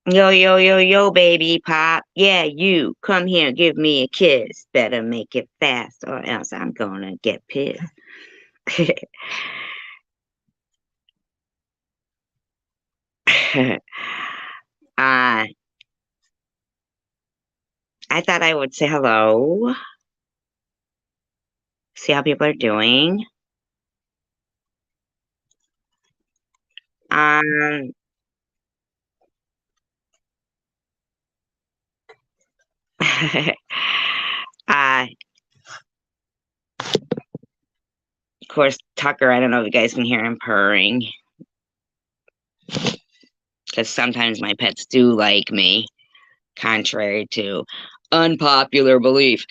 Yo, yo, yo, yo, baby pop. Yeah, you. Come here, give me a kiss. Better make it fast or else I'm gonna get pissed. uh, I thought I would say hello, see how people are doing. Um, of course, Tucker, I don't know if you guys can hear him purring, because sometimes my pets do like me, contrary to unpopular belief.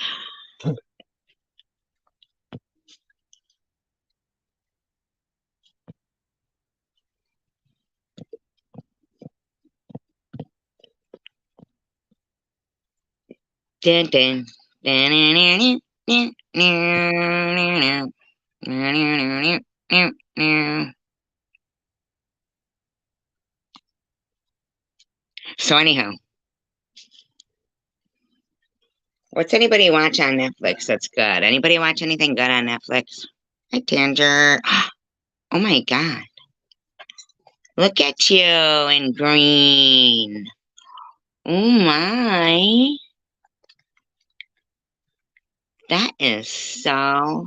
Dun, dun, dun, dun, dun, dun, dun, dun, dun. So anyhow, what's anybody watch on Netflix that's good? Anybody watch anything good on Netflix? Hi, Tanger. Oh my God. Look at you in green. Oh my. That is so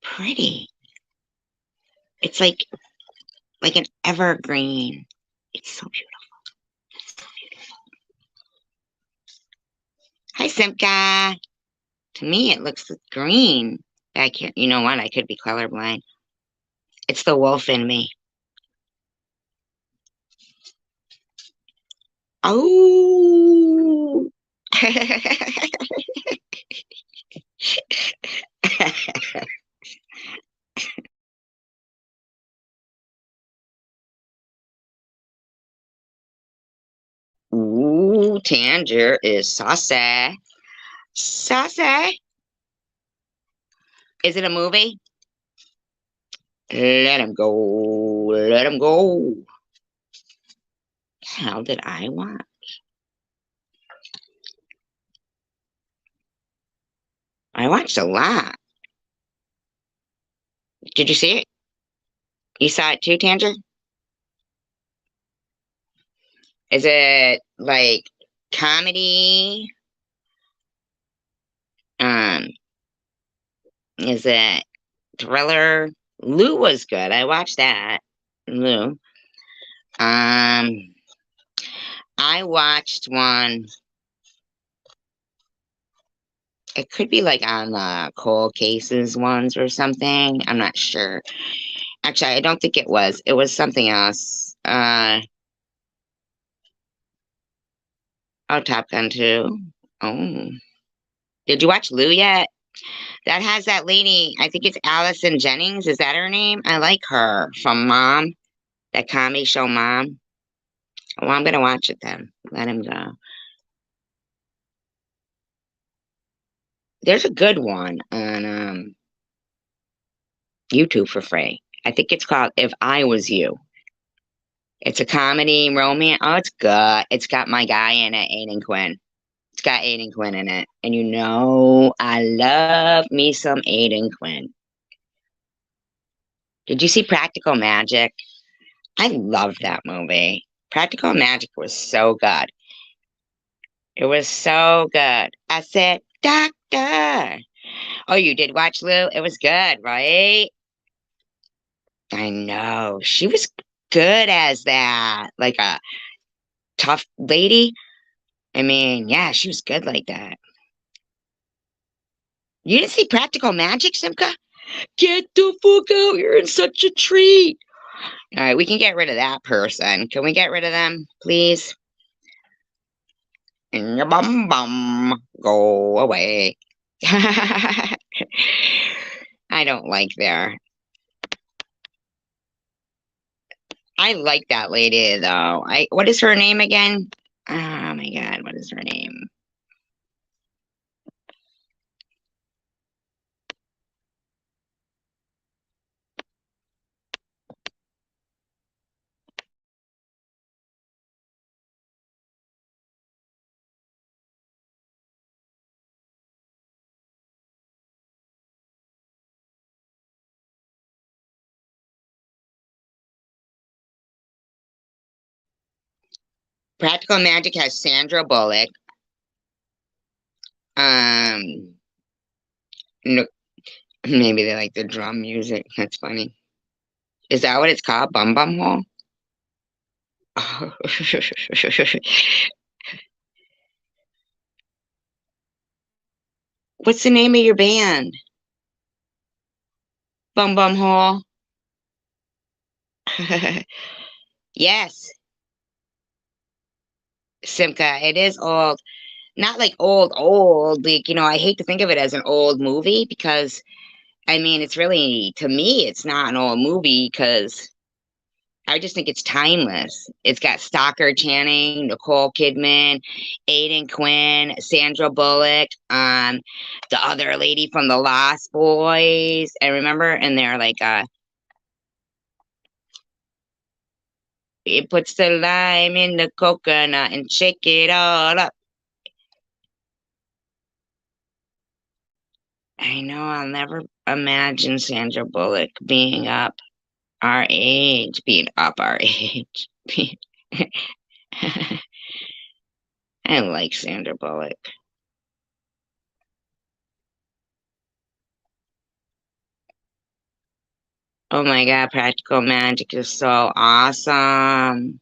pretty. It's like an evergreen. It's so beautiful. Hi, Simka. To me, it looks green. I can't, you know what? I could be colorblind. It's the wolf in me. Oh. Ooh, Tanger is saucy. Saucy. Is it a movie? Let him go. Let him go. How did I watch? I watched a lot. Did you see it? You saw it too, Tanger? Is it like comedy? Um, is it thriller? Lou was good. I watched that. Lou. Um, I watched one. It could be like on the cold cases ones or something. I'm not sure. Actually, I don't think it was. It was something else. Oh, Top Gun 2. Oh. Did you watch Lou yet? That has that lady, I think it's Allison Jennings. Is that her name? I like her from Mom, that comedy show Mom. Well, I'm gonna watch it then. Let him go. There's a good one on YouTube for free. I think it's called If I Was You. It's a comedy romance. Oh, it's good. It's got my guy in it, Aiden Quinn. It's got Aiden Quinn in it. And you know, I love me some Aiden Quinn. Did you see Practical Magic? I love that movie. Practical Magic was so good. It was so good. I said, Doctor. Oh, you did watch Lou? It was good, right? I know. She was good as that, like a tough lady. I mean, yeah, she was good like that. You didn't see Practical Magic, Simka? Get the fuck out. You're in such a treat. All right, we can get rid of that person. Can we get rid of them, please? And your bum bum, go away. I don't like their. I like that lady though. What is her name again? Oh my God, what is her name? Practical Magic has Sandra Bullock. Um, no, maybe they like the drum music. That's funny. Is that what it's called? Bum Bum Hole? What's the name of your band? Bum Bum Hole? Yes, Simca. It is old. Not like old, old. Like, I hate to think of it as an old movie because, I mean, it's really, to me, it's not an old movie because I just think it's timeless. It's got Stockard Channing, Nicole Kidman, Aidan Quinn, Sandra Bullock, the other lady from The Lost Boys. And remember, and they're like, it puts the lime in the coconut and shake it all up. I know I'll never imagine Sandra Bullock being up our age, being up our age. I like Sandra Bullock. Oh my God, Practical Magic is so awesome.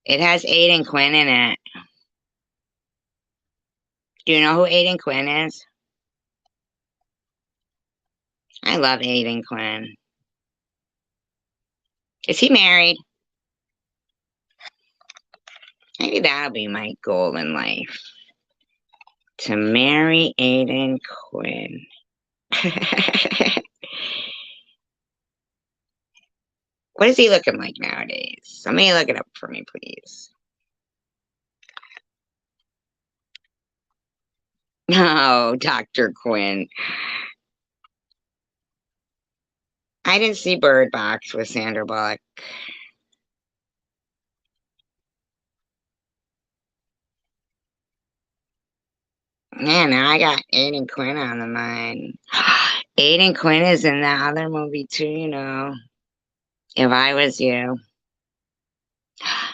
It has Aidan Quinn in it. Do you know who Aidan Quinn is? I love Aidan Quinn. Is he married? Maybe that'll be my goal in life. To marry Aidan Quinn. What is he looking like nowadays? Somebody look it up for me, please. Oh, Dr. Quinn. I didn't see Bird Box with Sandra Bullock. Man, now I got Aidan Quinn on the mind. Aidan Quinn is in that other movie too. If I Was You.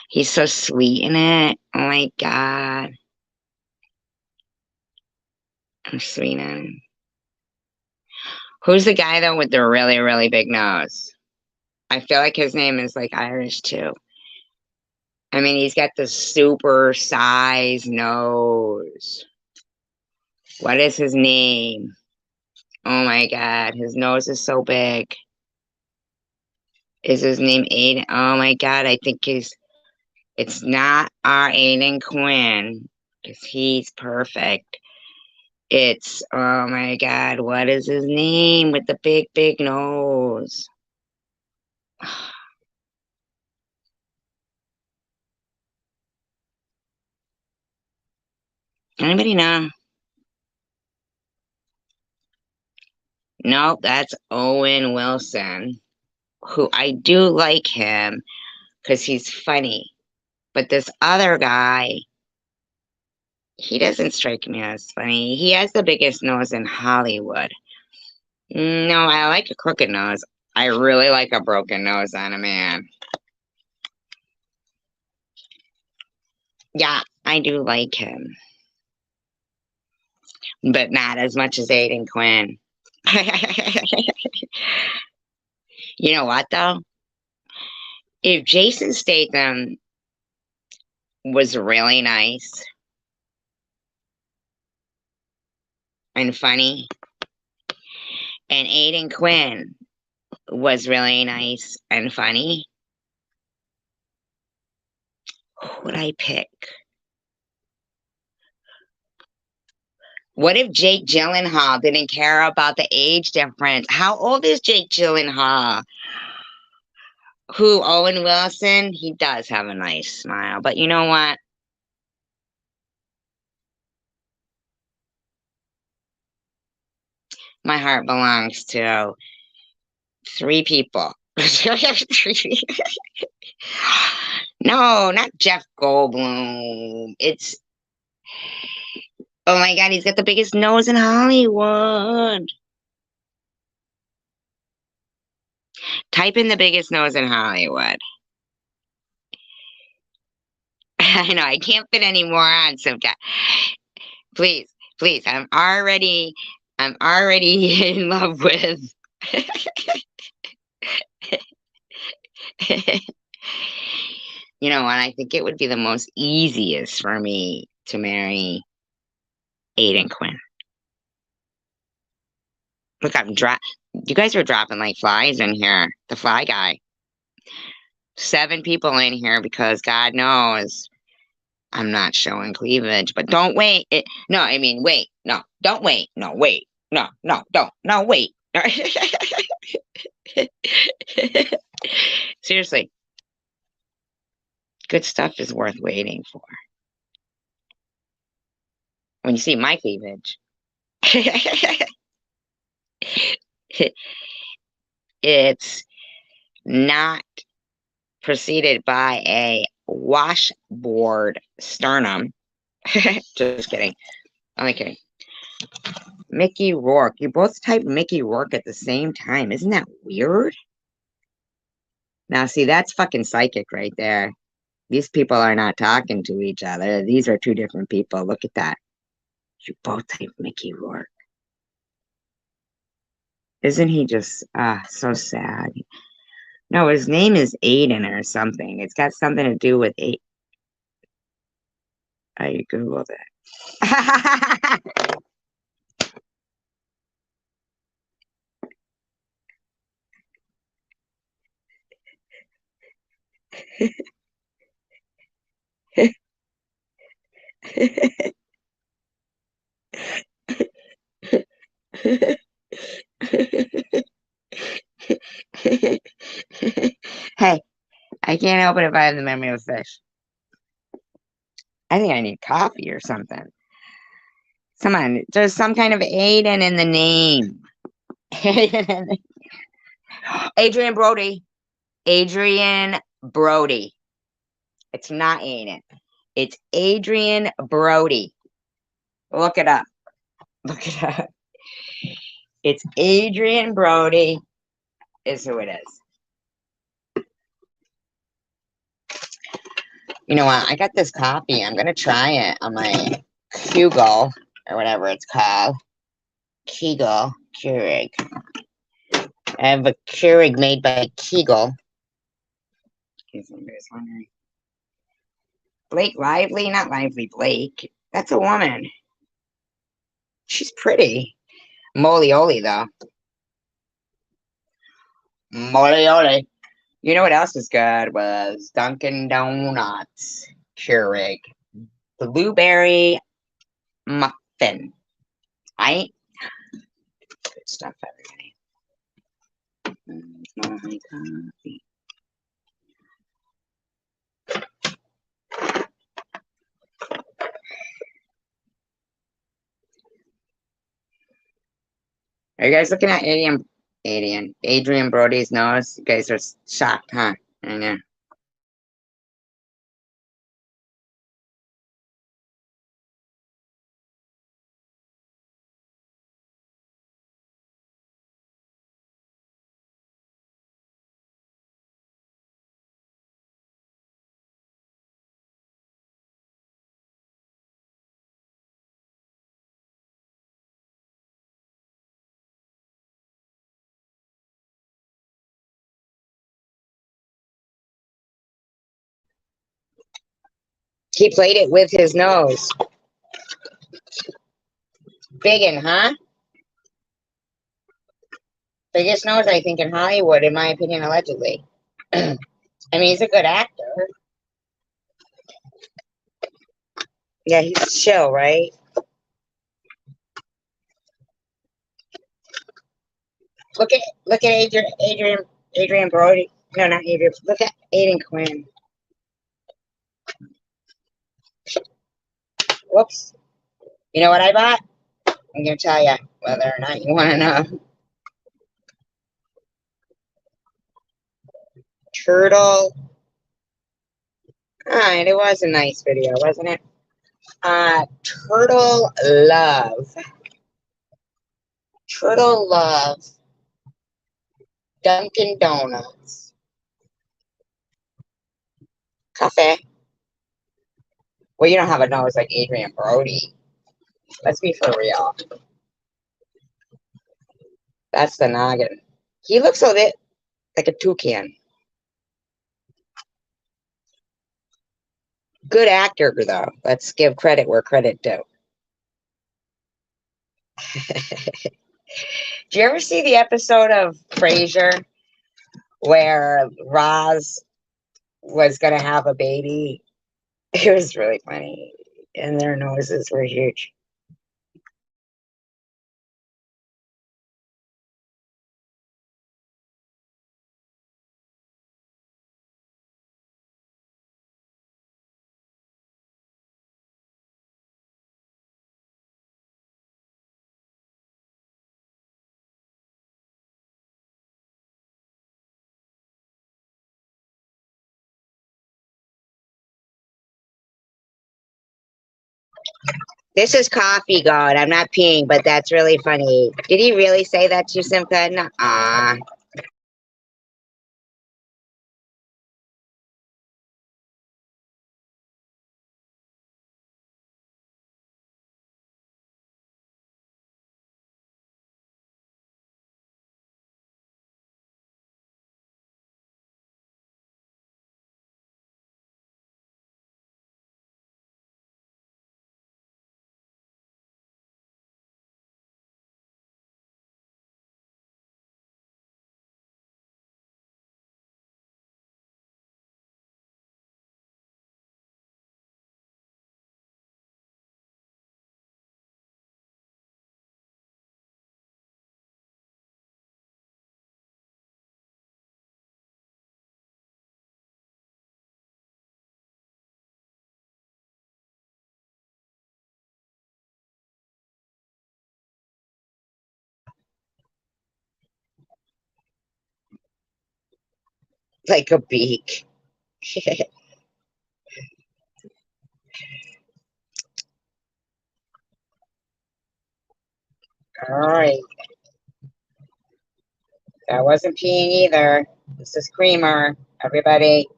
He's so sweet in it. Oh my God. I'm sweet on him. Who's the guy though with the really, really big nose? I feel like his name is like Irish too. I mean, he's got the super size nose. What is his name? Oh my God, his nose is so big. Is his name Aiden? Oh my God, I think it's not our Aiden Quinn, because he's perfect. It's, oh my God, what is his name with the big, big nose? Anybody know? Nope, that's Owen Wilson, who I do like him because he's funny. But this other guy, he doesn't strike me as funny. He has the biggest nose in Hollywood. No, I like a crooked nose. I really like a broken nose on a man. Yeah, I do like him, but not as much as Aiden Quinn. You know what, though? If Jason Statham was really nice and funny, and Aiden Quinn was really nice and funny, who would I pick? What if Jake Gyllenhaal didn't care about the age difference? How old is Jake Gyllenhaal? Who, Owen Wilson? He does have a nice smile, but you know what? My heart belongs to three people. No, not Jeff Goldblum. Oh my God, he's got the biggest nose in Hollywood. Type in the biggest nose in Hollywood. I know I can't fit any more on sometimes. Please, please. I'm already in love with. You know what? I think it would be the most easiest for me to marry Aiden Quinn. Look, you guys are dropping like flies in here. The fly guy. 7 people in here because God knows I'm not showing cleavage. But don't wait. No, I mean, wait. No, don't wait. No, wait. No, no, don't. No, wait. Seriously, good stuff is worth waiting for. When you see my cleavage, it's not preceded by a washboard sternum. Just kidding. Only kidding. Mickey Rourke. You both typed Mickey Rourke at the same time. Isn't that weird? Now, see, that's fucking psychic right there. These people are not talking to each other. These are 2 different people. Look at that. You both typed Mickey Rourke. Isn't he just so sad? No, his name is Aiden or something. It's got something to do with Aiden. I googled it. Hey, I can't help it if I have the memory of a fish. I think I need coffee or something. Come on, there's some kind of Aiden in the name. Adrian Brody. Adrian Brody. It's not Aiden. It's Adrian Brody. Look it up. Look it up. It's Adrian Brody is who it is. You know what? I got this coffee. I'm going to try it on my Kegel or whatever it's called. Keurig. I have a Keurig made by Kegel. In case anybody's wondering. Blake Lively? Not Lively, Blake. That's a woman. She's pretty. Molioli, though. Molioli. You know what else was good was Dunkin' Donuts Keurig. Blueberry muffin. Right? Good stuff, everybody. My coffee. Are you guys looking at Adrian Brody's nose? You guys are shocked, huh? I know. He played it with his nose. Biggin, huh? Biggest nose, I think, in Hollywood, in my opinion, allegedly. I mean, he's a good actor. Yeah, he's chill, right? Look at Adrian Brody. No, not Adrian. Look at Aiden Quinn. Whoops. You know what I bought? I'm gonna tell you whether or not you want to know. Turtle. Alright, it was a nice video, wasn't it? Turtle Love. Turtle Love. Dunkin' Donuts. Coffee. Well, you don't have a nose like Adrian Brody. Let's be for real. That's the noggin. He looks a bit like a toucan. Good actor, though. Let's give credit where credit due. Do you ever see the episode of Frasier where Roz was going to have a baby? It was really funny. And their noses were huge. This is coffee, God. I'm not peeing, but that's really funny. Did he really say that to you, Simka? Nuh-uh. Like a beak. All right. That wasn't peeing either. This is creamer. Everybody.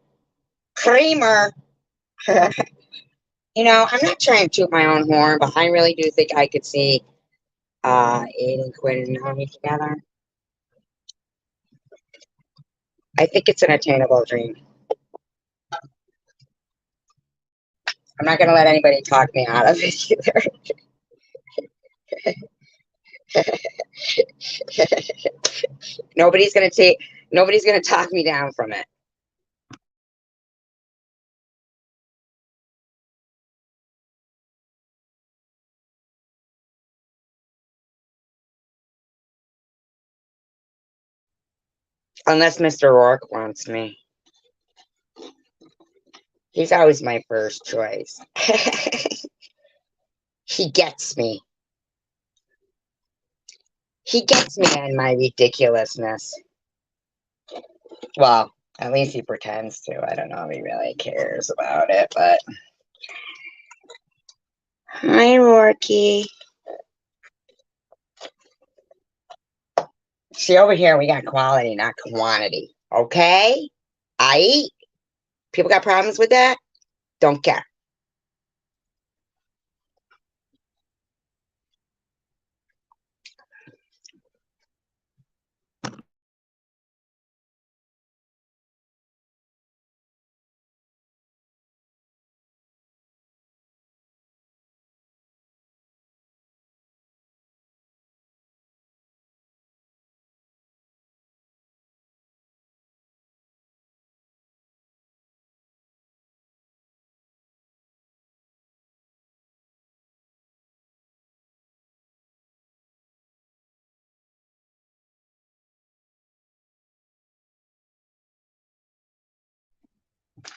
Creamer. I'm not trying to toot my own horn, but I really do think I could see Aiden, Quinn, and Naomi together. I think it's an attainable dream. I'm not going to let anybody talk me out of it either. Nobody's going to take. Nobody's going to talk me down from it. Unless Mr. Rourke wants me. He's always my first choice. He gets me. He gets me in my ridiculousness. Well, at least he pretends to. I don't know if he really cares about it, but. Hi, Rourke. See, over here, we got quality, not quantity. Okay? I eat. People got problems with that? Don't care.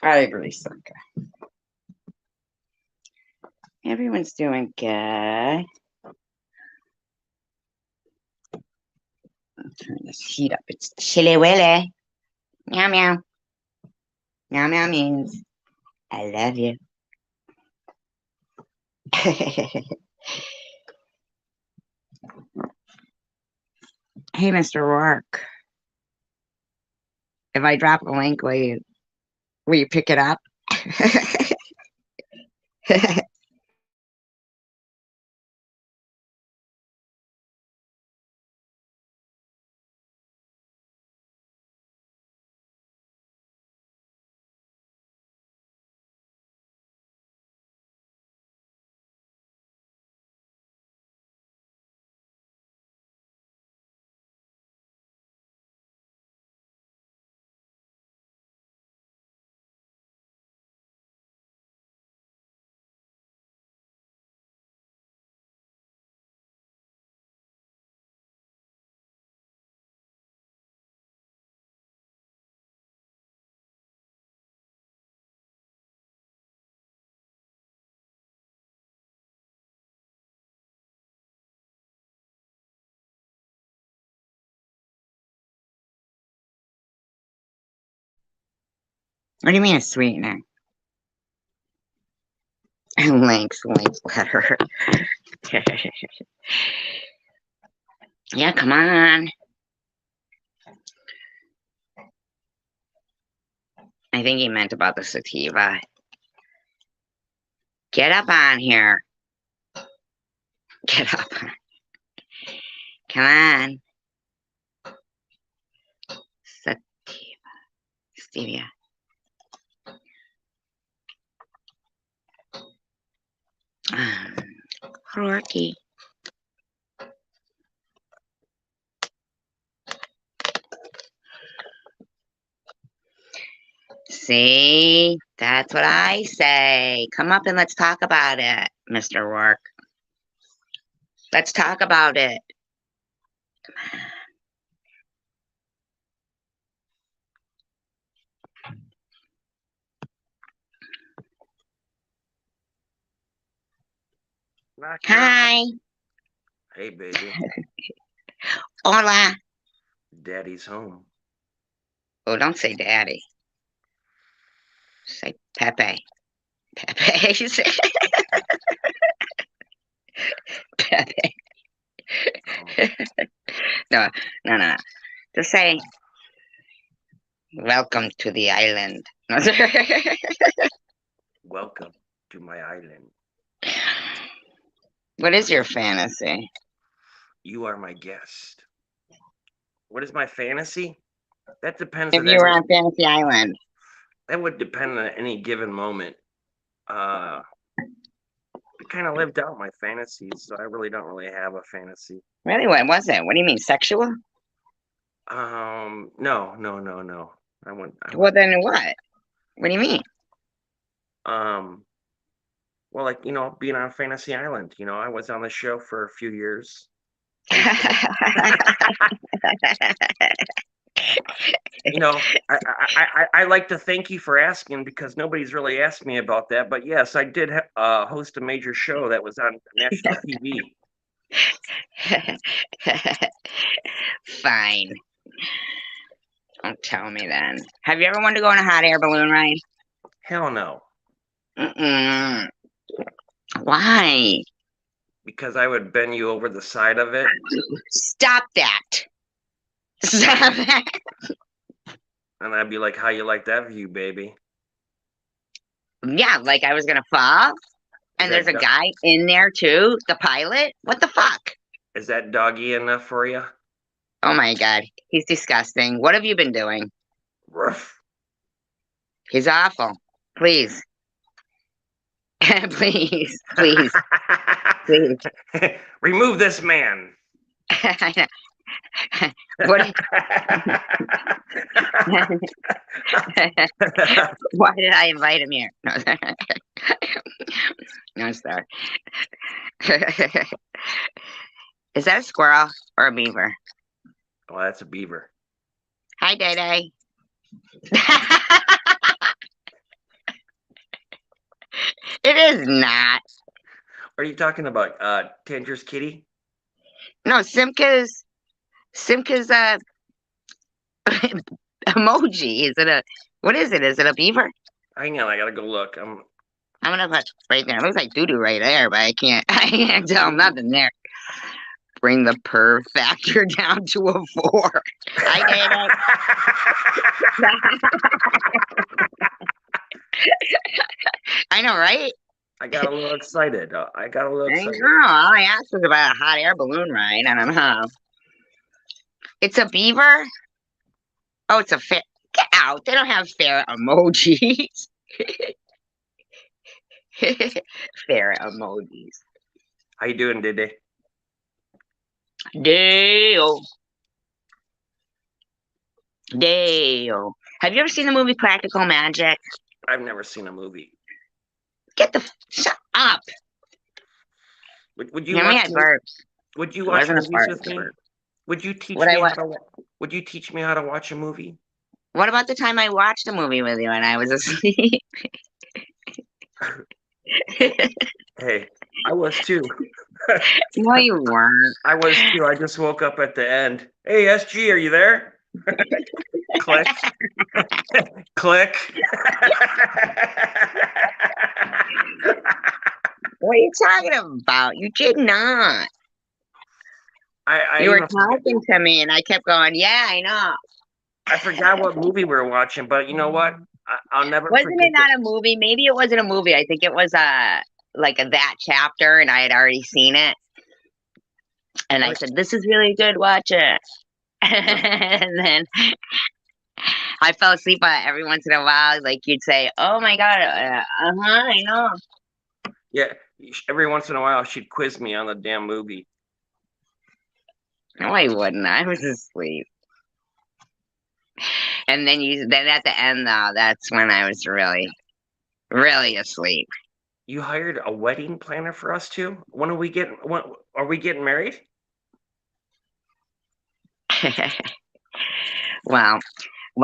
I agree, Sunka. Everyone's doing good. I'll turn this heat up. It's chilly willy. Meow meow. Meow meow means I love you. Hey, Mr. Rourke. If I drop a link, will you pick it up? What do you mean a sweetener? Links letter. Yeah, come on. I think he meant about the sativa. Get up on here. Get up. Come on. Sativa. Stevia. Rourke. See, that's what I say. Come up and let's talk about it, Mr. Rourke. Let's talk about it. Hi. Hey, baby. Hola. Daddy's home. Oh, don't say daddy. Say Pepe. Pepe. Say Pepe. No. Just say, welcome to the island. Welcome to my island. What is your fantasy? You are my guest. What is my fantasy? That depends If on you were on Fantasy Island. That would depend on any given moment. I kind of lived out my fantasies, so I really don't really have a fantasy. Really? What was it? What do you mean, sexual? No. Well, then what? What do you mean? Well, like, being on Fantasy Island, I was on the show for a few years. I like to thank you for asking because nobody's really asked me about that. But yes, I did host a major show that was on national TV. Fine. Don't tell me then. Have you ever wanted to go on a hot air balloon ride? Hell no. Mm-mm. Why? Because I would bend you over the side of it. Stop that. Stop that. And I'd be like, how you like that view, baby? Yeah, like I was going to fall. And there's a guy in there too, the pilot. What the fuck? Is that doggy enough for you? Oh my God. He's disgusting. What have you been doing? Ruff. He's awful. Please. Please. Remove this man. What? Why did I invite him here? No, sorry. Is that a squirrel or a beaver? Oh, that's a beaver. Hi, Day Day. It is not. Are you talking about Tanger's kitty? No, Simka's emoji. Is it a, what is it? Is it a beaver? Hang on, I gotta go look. I'm gonna put right there. It looks like doo-doo right there, but I can't tell nothing there. Bring the purr factor down to a 4. I did it. I know, right? I got a little excited. I got a little I excited. know. All I asked was about a hot air balloon ride. I don't know. It's a beaver? Oh, it's a ferret. Get out. They don't have ferret emojis. Ferret emojis. How you doing, Dede? Dale. Dale. Have you ever seen the movie Practical Magic? I've never seen a movie. Shut up. Would you You know, we watch? had burps. Would you It watch wasn't a movies fart, with it was a me? burp. Would you teach What I me how wa- to? Would you teach me how to watch a movie? What about the time I watched a movie with you and I was asleep? Hey, I was too. No, you weren't. I was too. I just woke up at the end. Hey, SG, are you there? Click. Click. What are you talking about? You did not. I You were even forget, talking to me and I kept going, yeah, I know. I forgot what movie we were watching, but you know what? I'll never Wasn't forget it not a movie? Maybe it wasn't a movie. I think it was that chapter and I had already seen it. And I said, this is really good, watch it. And then I fell asleep every once in a while. Like you'd say, oh my God, I know. Yeah, every once in a while she'd quiz me on the damn movie. No, I wouldn't. I was asleep. And then at the end though, that's when I was really, really asleep. You hired a wedding planner for us too? When are we getting? When are we getting married? Well,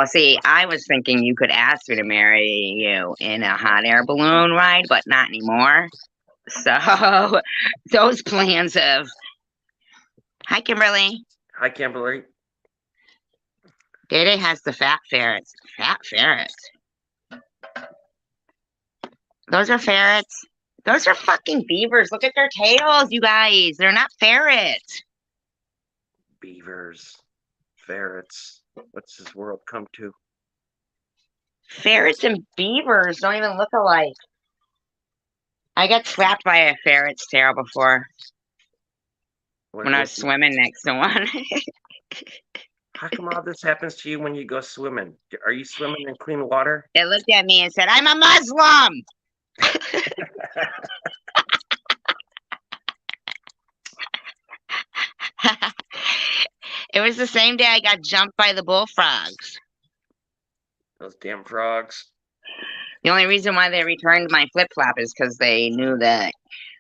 see, I was thinking you could ask me to marry you in a hot air balloon ride, but not anymore. So those plans have. Hi, Kimberly. Hi, Kimberly. Dede has the fat ferrets. Fat ferrets. Those are ferrets. Those are fucking beavers. Look at their tails, you guys. They're not ferrets. Beavers, ferrets. What's this world come to? Ferrets and beavers don't even look alike. I got slapped by a ferret's tail before when I was swimming next to one. How come all this happens to you when you go swimming? Are you swimming in clean water? It looked at me and said, I'm a Muslim. It was the same day I got jumped by the bullfrogs. Those damn frogs. The only reason why they returned my flip-flop is because they knew that,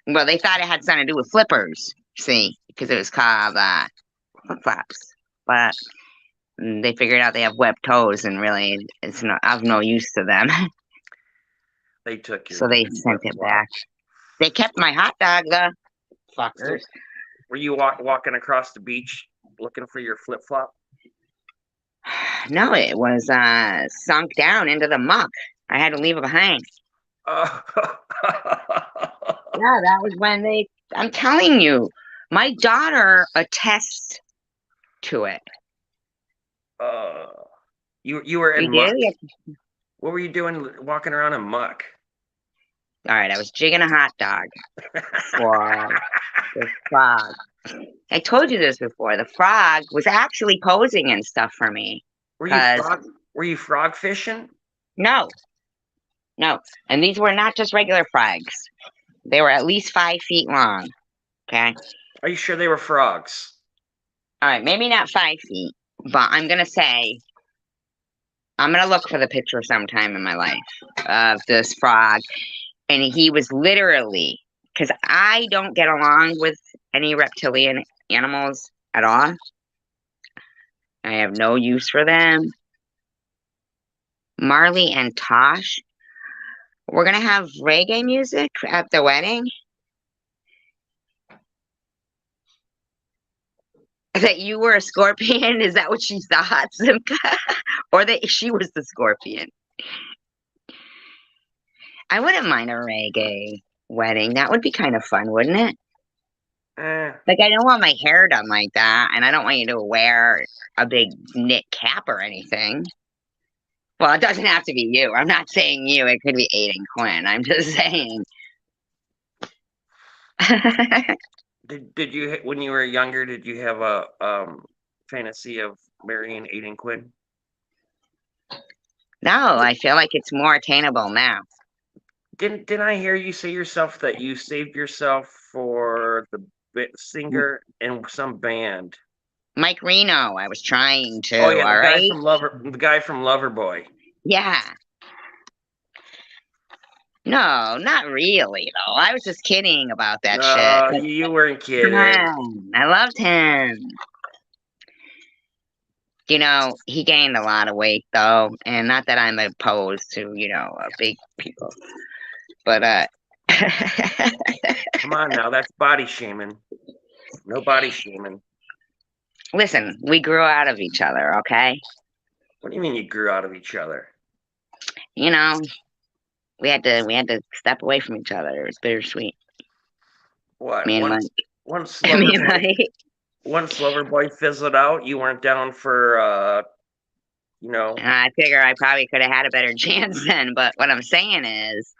well, they thought it had something to do with flippers, see, because it was called flip-flops. But they figured out they have webbed toes, and really, it's of no use to them. They took your. So they sent it back. They kept my hot dog, the fuckers. Were you walking across the beach looking for your flip flop? No, it was sunk down into the muck. I had to leave it behind. Oh. Yeah, that was when I'm telling you, my daughter attests to it. You were in muck? Did? What were you doing walking around in muck? All right, I was jigging a hot dog for the frog. I told you this before. The frog was actually posing and stuff for me. Were you frog fishing? No. And these were not just regular frogs. They were at least 5 feet long. Okay. Are you sure they were frogs? All right, maybe not 5 feet, but I'm going to look for the picture sometime in my life of this frog. And he was literally, because I don't get along with any reptilian animals at all. I have no use for them. Marley and Tosh. We're going to have reggae music at the wedding. That you were a scorpion? Is that what she thought, Simka? Or that she was the scorpion? I wouldn't mind a reggae wedding. That would be kind of fun, wouldn't it? Like, I don't want my hair done like that, and I don't want you to wear a big knit cap or anything. Well, it doesn't have to be you. I'm not saying you. It could be Aiden Quinn. I'm just saying Did you when you were younger? Did you have a fantasy of marrying Aiden Quinn? No, I feel like it's more attainable now. Didn't I hear you say yourself that you saved yourself for the singer in some band? Mike Reno, I was trying to, Oh yeah, all right? The guy from Loverboy. Yeah. No, not really, though. I was just kidding about that shit. No, you weren't Come kidding. on. I loved him. He gained a lot of weight, though. And not that I'm opposed to, big people. But, Come on now, that's body shaming. No body shaming. listen, we grew out of each other, okay? What do you mean you grew out of each other? You know, we had to step away from each other. It was bittersweet. What? Me and Mike. Once Me and Mike. Loverboy fizzled out, you weren't down for I figure I probably could have had a better chance then, but what I'm saying is,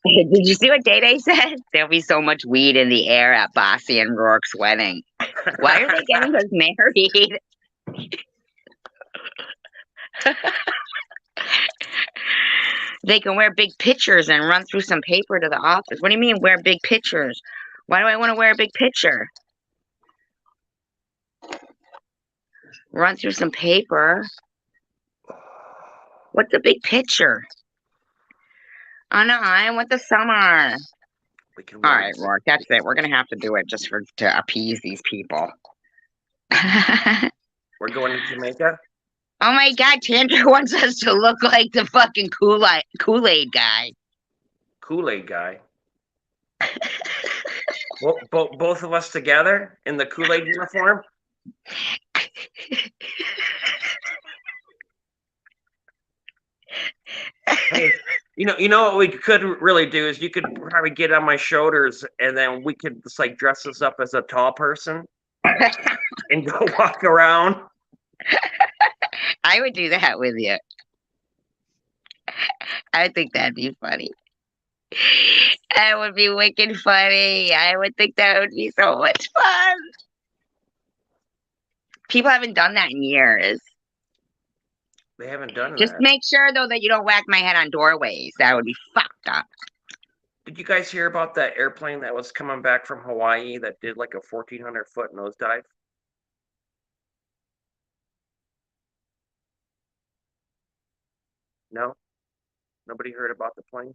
did you see what Day Day said? There'll be so much weed in the air at Bossy and Rourke's wedding. Why are they getting us married? They can wear big pictures and run through some paper to the office. What do you mean wear big pictures? Why do I want to wear a big picture? Run through some paper. What's a big picture? Oh no, I want the summer. All right, Rourke, that's it. We're gonna have to do it just to appease these people. We're going to Jamaica? Oh my God, Tanger wants us to look like the fucking Kool-Aid guy. Kool-Aid guy. Both of us together in the Kool-Aid uniform? Hey, you know what we could really do is you could probably get on my shoulders and then we could just like dress us up as a tall person and go walk around. I would do that with you. I think that'd be funny. That would be wicked funny. I would think that would be so much fun. People haven't done that in years. They haven't done Just that. make sure, though, that you don't whack my head on doorways. That would be fucked up. Did you guys hear about that airplane that was coming back from Hawaii that did like a 1,400-foot nosedive? No? Nobody heard about the plane?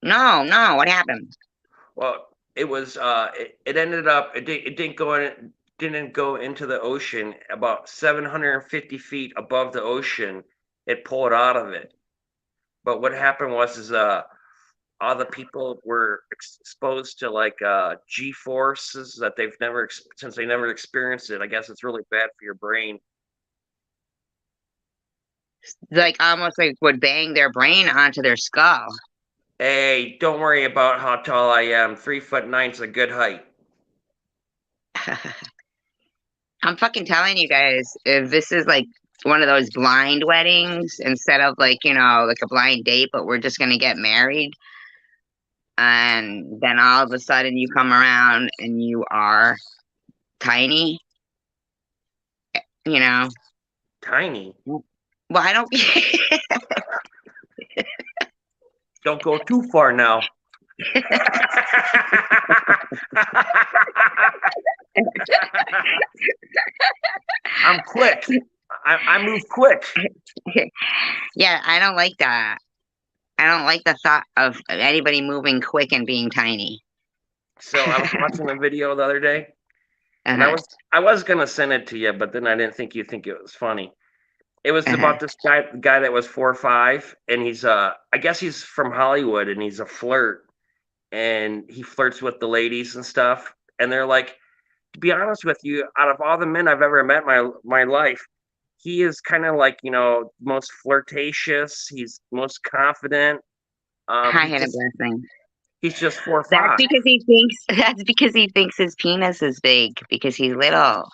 No, what happened? Well, it was it ended up it didn't go into the ocean. About 750 feet above the ocean, it pulled out of it. But what happened was all the people were exposed to like G forces that since they never experienced it. I guess it's really bad for your brain. Like almost like would bang their brain onto their skull. Hey, don't worry about how tall I am. 3'9" a good height. I'm fucking telling you guys, if this is like one of those blind weddings instead of like, like a blind date, but we're just gonna get married, and then all of a sudden you come around and you are tiny, Tiny. Well, I don't. Don't go too far now. I'm quick. I move quick. Yeah, I don't like that. I don't like the thought of anybody moving quick and being tiny. So I was watching a video the other day, and Uh-huh. I was gonna send it to you, but then I didn't think you'd think it was funny. It was Uh-huh. about this guy that was 4'5", and he's I guess he's from Hollywood, and he's a flirt, and he flirts with the ladies and stuff, and they're like, to be honest with you, out of all the men I've ever met in my life, he is kind of like most flirtatious. He's most confident. I had a blessing. He's just 4'5". That's because he thinks. That's because he thinks his penis is big because he's little.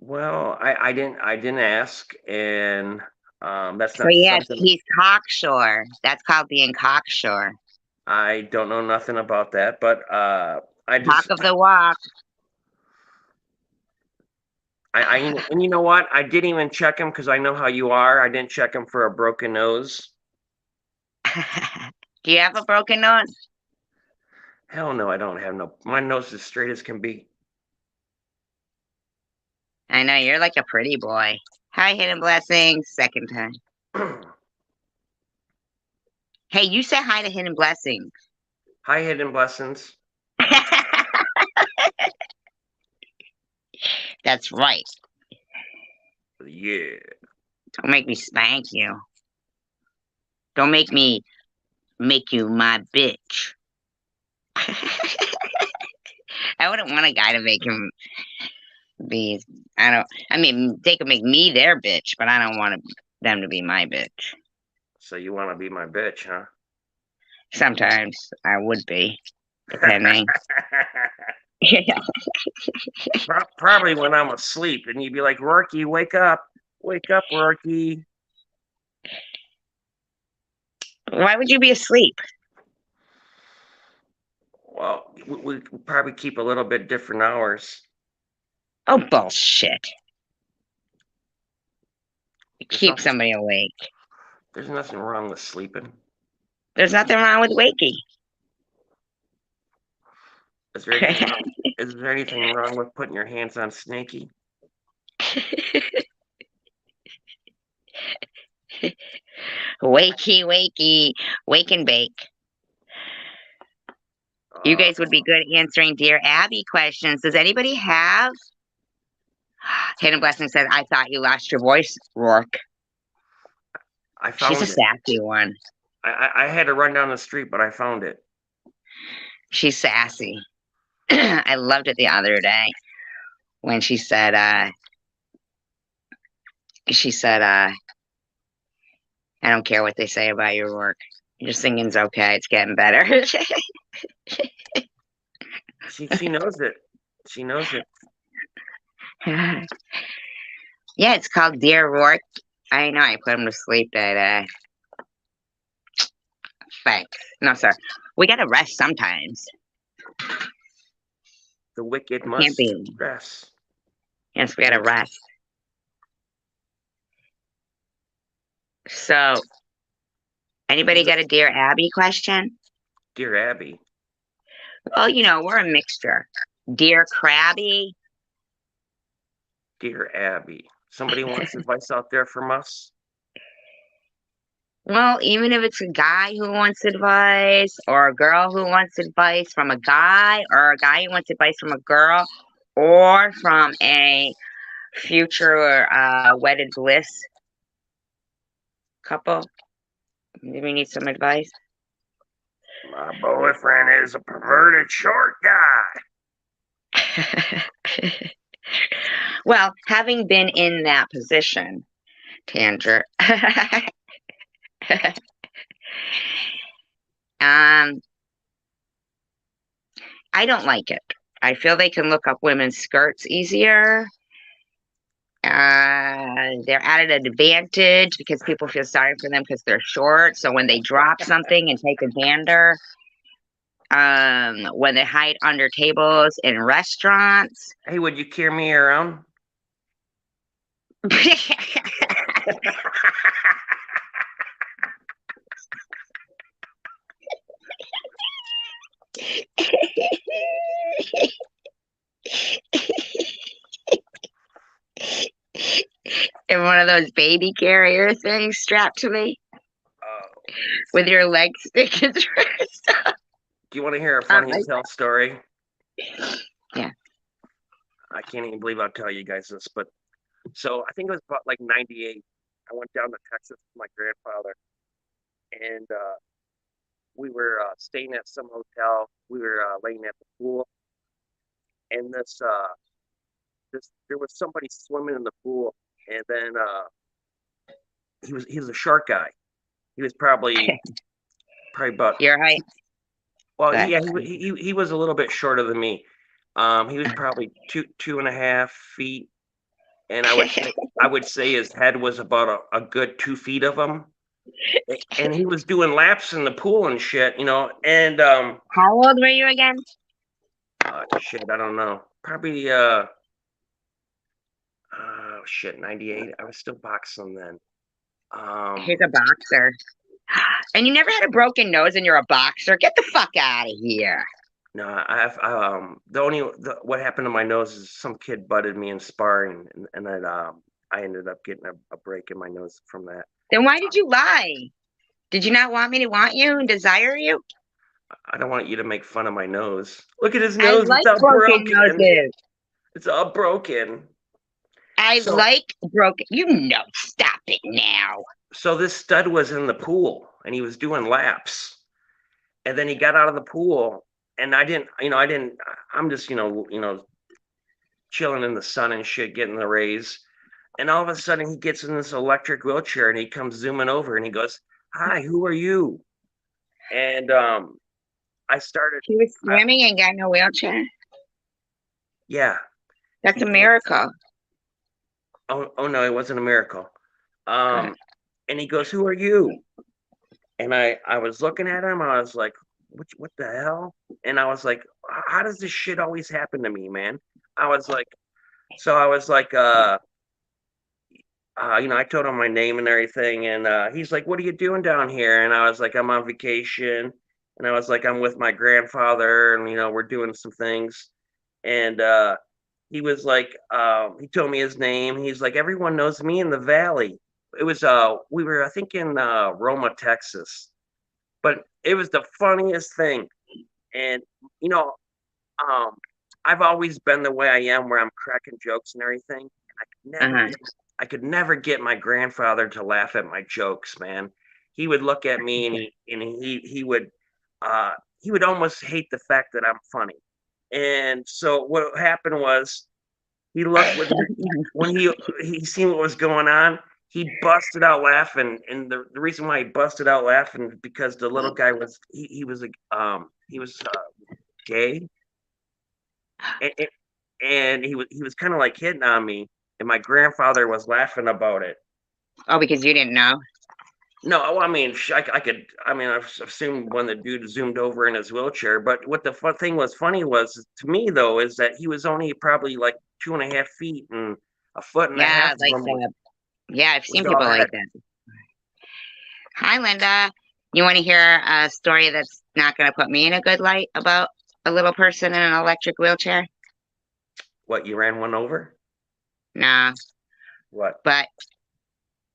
Well, I didn't ask, and that's So not yes, something. he's cocksure. That's called being cocksure. I don't know nothing about that, but I Talk just of the walk. and you know what? I didn't even check him because I know how you are. I didn't check him for a broken nose. Do you have a broken nose? Hell no, I don't have no. My nose is straight as can be. I know you're like a pretty boy. Hi, Hidden Blessings. Second time. Hey, you say hi to Hidden Blessings. Hi, hidden blessings. That's right. Yeah. Don't make me spank you. Don't make me make you my bitch. I wouldn't want a guy to make him be. I mean, they could make me their bitch, but I don't want them to be my bitch. So you want to be my bitch, huh? Sometimes I would be, depending. Probably when I'm asleep, and you'd be like, "Rourke, wake up, Rourke." Why would you be asleep? Well, we probably keep a little bit different hours. Oh, bullshit. There's Keep nothing. somebody awake. There's nothing wrong with sleeping. There's nothing wrong with wakey. Is there anything wrong? Is there anything wrong with putting your hands on Snakey? Wakey, wakey, wake and bake. You Uh, guys would be good answering Dear Abby questions. Does anybody have? Hidden Blessing said, I thought you lost your voice, Rourke. I She's a found it. sassy one. I had to run down the street, but I found it. She's sassy. I loved it the other day when she said, I don't care what they say about your work. Your singing's okay. It's getting better. She knows it. She knows it. Yeah, it's called Dear Rourke. I know I put him to sleep that thanks. No, sir. We gotta rest sometimes. The wicked We can't must be. rest. Yes, we gotta rest. So, anybody got a Dear Abby question? Dear Abby. Well, we're a mixture. Dear Krabby. Dear Abby. Somebody wants advice out there from us? Well, even if it's a guy who wants advice, or a girl who wants advice from a guy, or a guy who wants advice from a girl, or from a future wedded bliss couple, do we need some advice? My boyfriend is a perverted short guy. Well, having been in that position, Tanger, I don't like it. I feel they can look up women's skirts easier. They're at an advantage because people feel sorry for them because they're short. So when they drop something and take a gander, when they hide under tables in restaurants. Hey, would you carry me around? In one of those baby carrier things strapped to me with your legs sticking through. Do you want to hear a funny tell story? Yeah. I can't even believe I'll tell you guys this, but so I think it was about like 98. I went down to Texas with my grandfather, and we were staying at some hotel. We were laying at the pool, and this there was somebody swimming in the pool, and then he was a short guy. He was probably about Your height. well, yeah, he was a little bit shorter than me. He was probably 2.5 feet, and I would say his head was about a good 2 feet of him. And he was doing laps in the pool and shit, and How old were you again? shit, I don't know. Probably shit, 98. I was still boxing then. He's a boxer. And you never had a broken nose and you're a boxer? Get the fuck out of here. No, I have what happened to my nose is some kid butted me in sparring, and then I ended up getting a break in my nose from that. Then why did you lie? Did you not want me to want you and desire you? I don't want you to make fun of my nose. Look at his I nose; it's like all broken broken. noses. It's all broken. I So, like broken. Stop it now. so this stud was in the pool, and he was doing laps, and then he got out of the pool, and I'm just chilling in the sun and shit, getting the rays. And all of a sudden, he gets in this electric wheelchair and he comes zooming over and he goes, "Hi, who are you?" And I started, He was I, swimming and got in a wheelchair. yeah. That's a miracle. Oh no, it wasn't a miracle. Um, and he goes, "Who are you?" And I was looking at him. I was like, "What the hell?" And I was like, "How does this shit always happen to me, man?" I was like, so I was like, I told him my name and everything, and he's like, "What are you doing down here?" And I was like, "I'm on vacation," and I was like, "I'm with my grandfather, and we're doing some things." And he was like, he told me his name. He's like, "Everyone knows me in the valley." It was we were I think in Roma, Texas, but it was the funniest thing. And you know, um, I've always been the way I am, where I'm cracking jokes and everything. I could never Uh-huh. get, I could never get my grandfather to laugh at my jokes, man. He would look at me uh, he would almost hate the fact that I'm funny. And so what happened was he looked when he seen what was going on. He busted out laughing, and the reason why he busted out laughing is because the little guy he was gay, and, and he was kind of like hitting on me, and my grandfather was laughing about it. Oh, because you didn't know? No, I mean, I could. I mean, I've assumed when the dude zoomed over in his wheelchair. But what the thing was funny was to me though is that he was only probably like 2.5 feet, and a foot and a half Yeah, of like him that. Yeah, I've was seen all people head. like that. Hi, Linda. You want to hear a story that's not going to put me in a good light about a little person in an electric wheelchair? What, you ran one over? Nah, What? but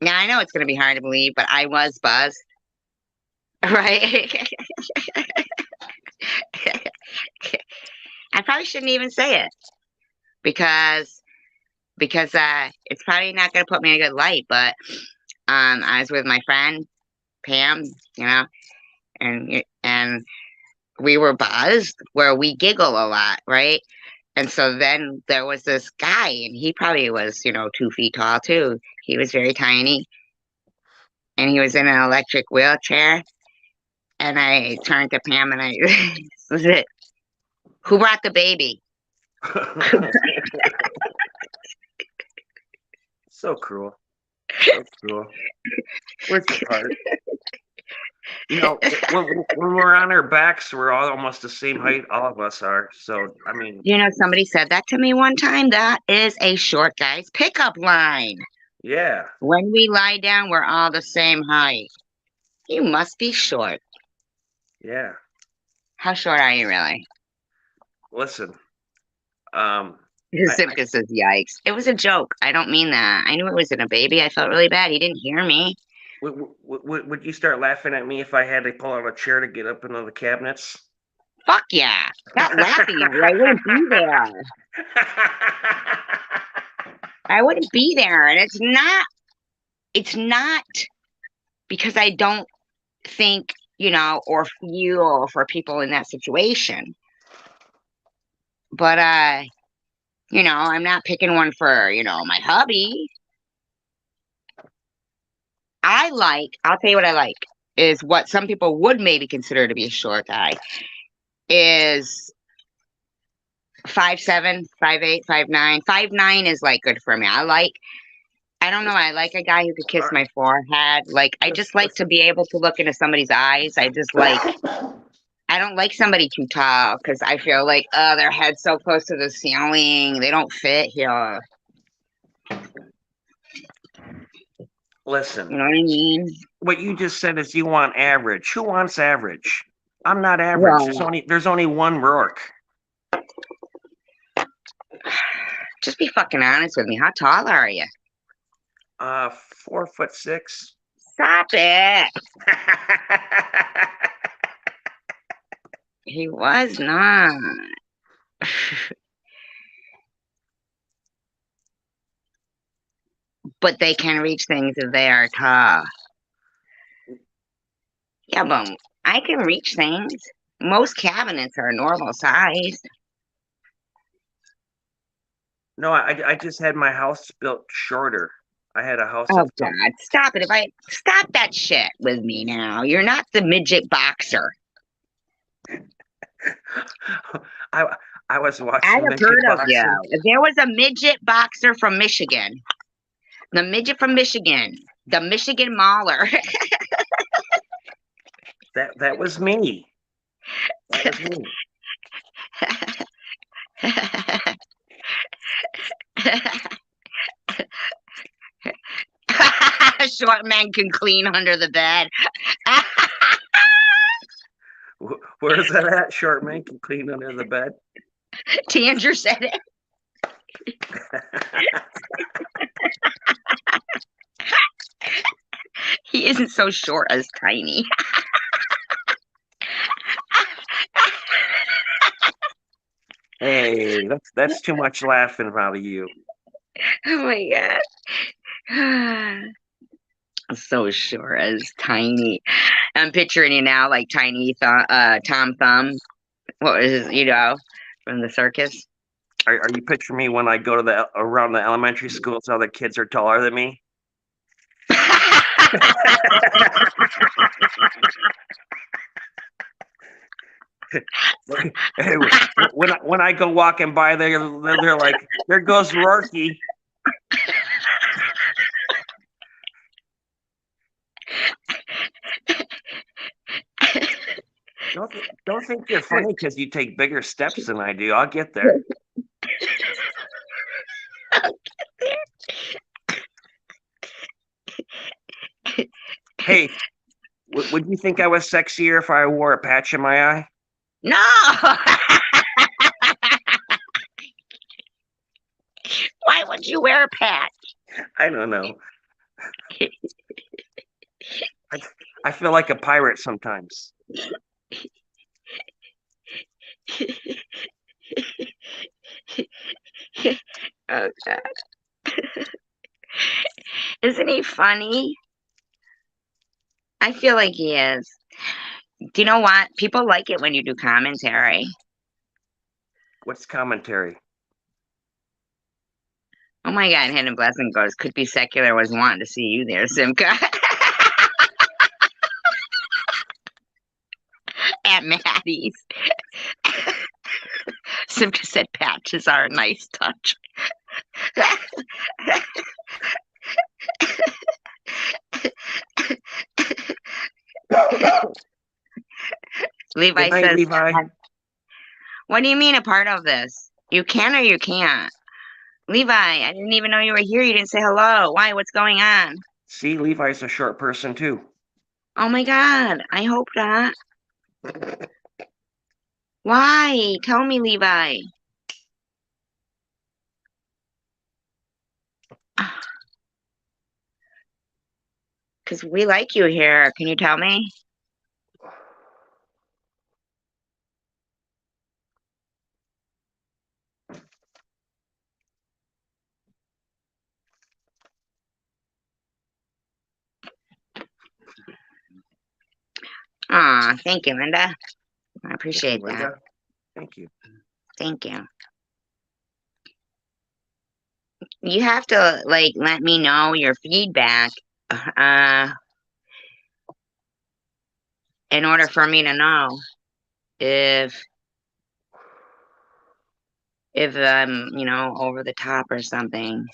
now I know it's going to be hard to believe, but I was buzzed, right? I probably shouldn't even say it because it's probably not going to put me in a good light. But I was with my friend Pam, you know, and we were buzzed where we giggle a lot, right? And so then there was this guy, and he probably was, 2 feet tall too. He was very tiny, and he was in an electric wheelchair. And I turned to Pam and I said, "Who brought the baby?" So cruel. So cruel. Where's your heart? When we're on our backs, we're all almost the same height. All of us are. So, I mean, Somebody said that to me one time. That is a short guy's pickup line. yeah. When we lie down, we're all the same height. You must be short. Yeah. How short are you really? Listen, um, I, Simka says, "Yikes." It was a joke. I don't mean that. I knew it wasn't a baby. I felt really bad. He didn't hear me. would you start laughing at me if I had to pull out a chair to get up into the cabinets? Fuck yeah. Not laughing at you. I wouldn't be there. I wouldn't be there. And it's not because I don't think, or feel for people in that situation. But I'm not picking one for, my hubby. I'll tell you what I like is what some people would maybe consider to be a short guy is 5'7", 5'8", 5'9". 5'9" is like good for me. I I don't know. I like a guy who could kiss my forehead. Like, I just like to be able to look into somebody's eyes. I don't like somebody too tall because I feel like, their head's so close to the ceiling. They don't fit here. Listen, You know what I mean? what you just said is you want average. Who wants average? I'm not average. Well, There's only one Rourke. just be fucking honest with me. How tall are you? 4'6". Stop it. He was not. But they can reach things if they are tall. Yeah, but I can reach things. Most cabinets are normal size. No, I just had my house built shorter. I had a house Oh that's God, stop it. Stop that shit with me now. You're not the midget boxer. I I was I'd watching have midget heard of you. boxing. If there was a midget boxer from Michigan, the midget from Michigan, the Michigan Mauler. That was me. That was me. Short men can clean under the bed. Where's that at? Short man can clean under the bed. Tanger said it. He isn't so short as tiny. Hey, that's too much laughing out of you. Oh my God. So short as tiny. I'm picturing you now like tiny Tom Thumb. What was his, from the circus? Are you picturing me when I go to around the elementary schools? How the kids are taller than me? Hey, when I go walking by, they're like, there goes Rourke. Don't think you're funny because you take bigger steps than I do. I'll get there. Hey, would you think I was sexier if I wore a patch in my eye? No. Why would you wear a patch? I don't know. I feel like a pirate sometimes. Oh God. Isn't he funny? I feel like he is. Do you know what? People like it when you do commentary. What's commentary? Oh my God, Hidden Blessing goes, could be secular was wanting to see you there, Simca. At Maddie's. Simca said patches are a nice touch. Levi Good night, says, Levi. what do you mean a part of this? You can or you can't? Levi, I didn't even know you were here. You didn't say hello. Why? What's going on? See, Levi's a short person too. Oh my God, I hope not. Why? Tell me, Levi. Because we like you here. Can you tell me? Aw, thank you, Linda. I appreciate that. Linda, thank you. Thank you. You have to, like, let me know your feedback, in order for me to know if I'm, over the top or something.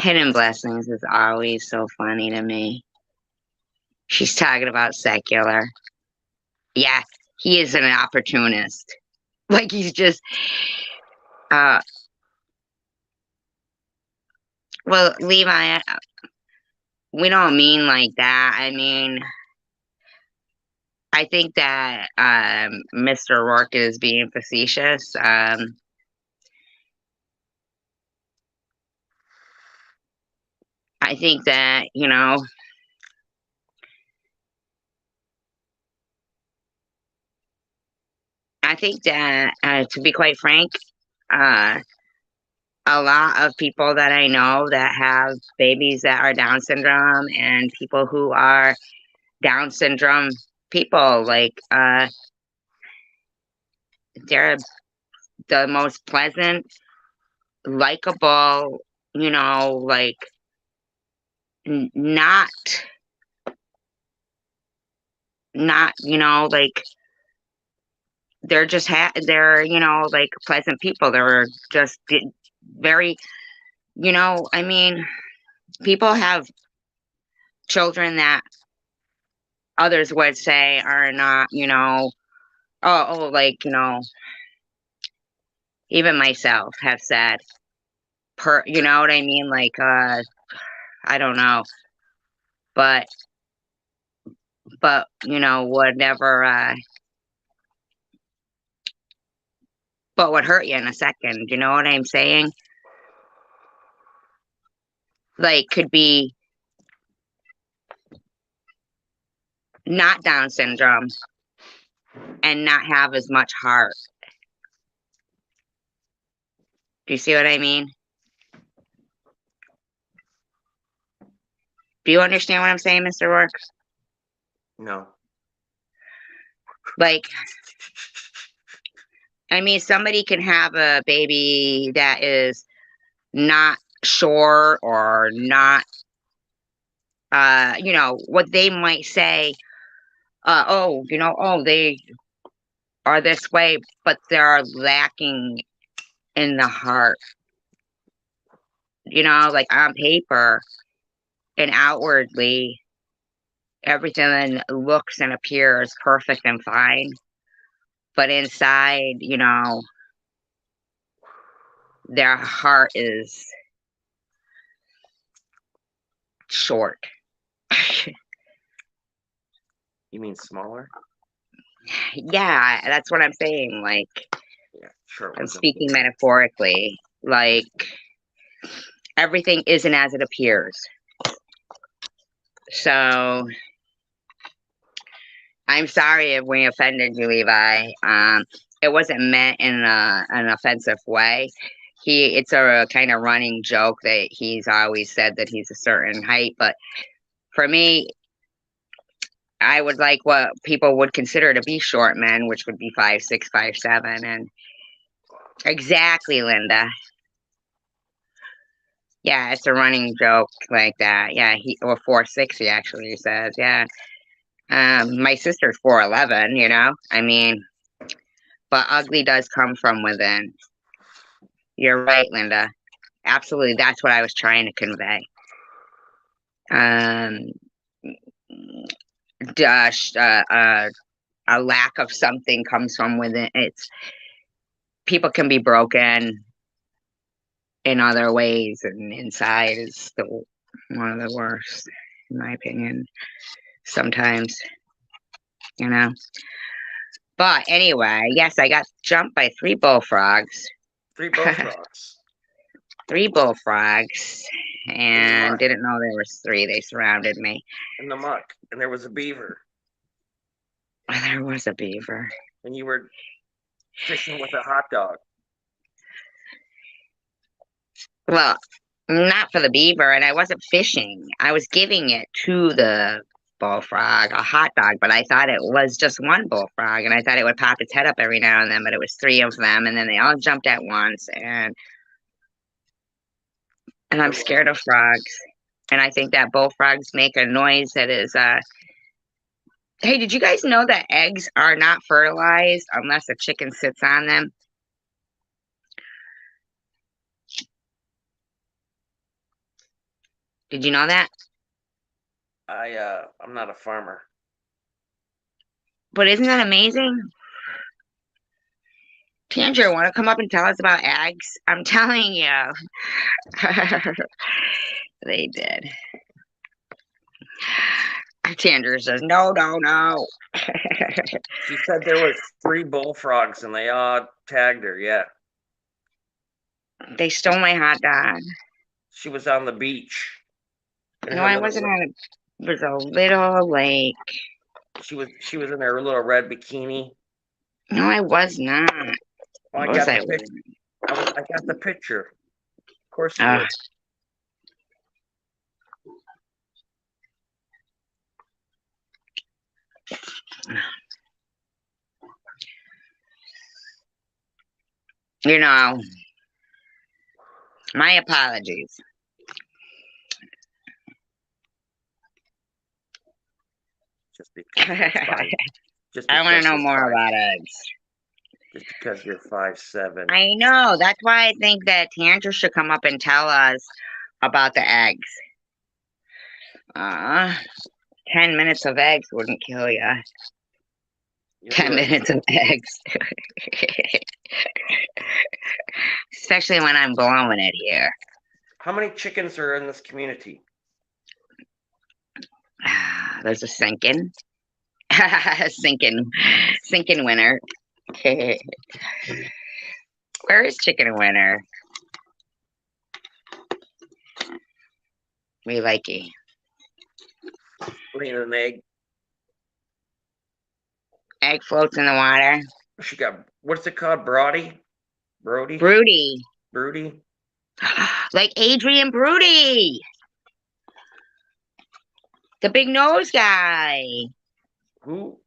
Hidden Blessings is always so funny to me. She's talking about secular. Yeah, he is an opportunist. Like he's just uh well, Levi, we don't mean like that. I mean, I think that Mr. Rourke is being facetious. I think that, I think that, to be quite frank, uh, a lot of people that I know that have babies that are Down syndrome and people who are Down syndrome people, like, they're the most pleasant, likable, like, not, like, they're just they're like pleasant people. They're just very, I mean, people have children that others would say are not, like, even myself have said, you know what I mean, like, I don't know, but would never, but would hurt you in a second. You know what I'm saying? Like, could be not Down syndrome and not have as much heart. Do you see what I mean? Do you understand what I'm saying, Mr. Rourke? No. Like, I mean, somebody can have a baby that is not sure or not, what they might say, they are this way, but they're lacking in the heart. Like on paper and outwardly, everything looks and appears perfect and fine. But inside, their heart is short. You mean smaller? Yeah, that's what I'm saying. Like, Yeah, sure. I'm speaking metaphorically. Like, everything isn't as it appears. So, I'm sorry if we offended you, Levi. It wasn't meant in an offensive way. It's a kind of running joke that he's always said that he's a certain height, but for me, I would like what people would consider to be short men, which would be 5'6", 5'7", and exactly, Linda. Yeah, it's a running joke like that. Yeah, 4'6", he actually says. Yeah, my sister's 4'11". I mean, but ugly does come from within. You're right, Linda. Absolutely, that's what I was trying to convey. A lack of something comes from within. People can be broken in other ways, and inside is one of the worst, in my opinion. Sometimes, you know. But anyway, yes, I got jumped by 3 bullfrogs. 3 bullfrogs. 3 bullfrogs, and didn't know there was 3. They surrounded me. In the muck, and there was a beaver. There was a beaver. And you were fishing with a hot dog. Well, not for the beaver, and I wasn't fishing. I was giving it to the bullfrog, a hot dog, but I thought it was just one bullfrog, and I thought it would pop its head up every now and then, but it was 3 of them, and then they all jumped at once, and I'm scared of frogs. And I think that bullfrogs make a noise that is, hey, did you guys know that eggs are not fertilized unless a chicken sits on them? Did you know that? I'm not a farmer. But isn't that amazing? Tanger, want to come up and tell us about eggs? I'm telling you. They did. Tanger says, no, no, no. She said there was 3 bullfrogs and they all tagged her. Yeah, They stole my hot dog. she was on the beach in No, her I little. wasn't on it. Was a little lake. She was in her little red bikini. No, I was not. Oh, I What was got the I picture. wearing? I got the picture. Of course you Uh, did. you know, my apologies. Just because you're five. Just I want because to know you're more five. about eggs. Just because you're 5'7". I know. That's why I think that Tanger should come up and tell us about the eggs. Uh, 10 minutes of eggs wouldn't kill you. You're 10 right. minutes of eggs. Especially when I'm blowing it here. How many chickens are in this community? There's a sinking. Sinking winner. Where is chicken winner? We like it. Laying an egg. Egg floats in the water. She got, what's it called? Brody? Brody. Brody? Like Adrian Brody. The big nose guy. Who?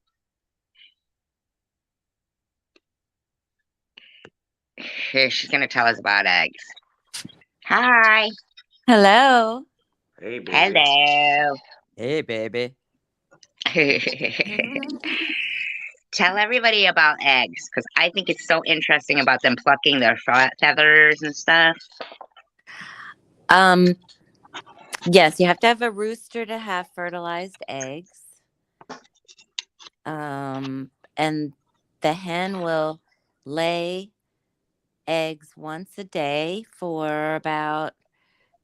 Here, she's going to tell us about eggs. Hi. Hello. Hey, baby. Hello. Hey, baby. Tell everybody about eggs because I think it's so interesting about them plucking their feathers and stuff. Yes, you have to have a rooster to have fertilized eggs. And the hen will lay eggs once a day for about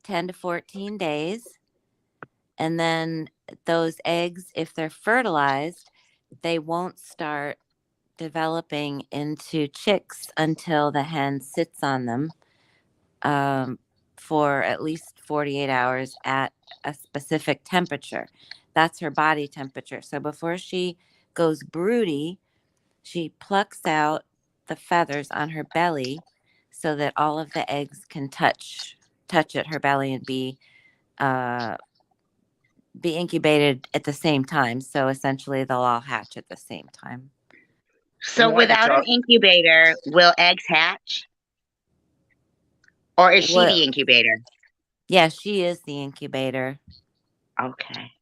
10 to 14 days. And then those eggs, if they're fertilized, they won't start developing into chicks until the hen sits on them for at least 48 hours at a specific temperature. That's her body temperature. So before she goes broody, she plucks out the feathers on her belly so that all of the eggs can touch at her belly and be incubated at the same time. So essentially they'll all hatch at the same time. So without an incubator, will eggs hatch? Or is she the incubator? Yeah, she is the incubator. Okay.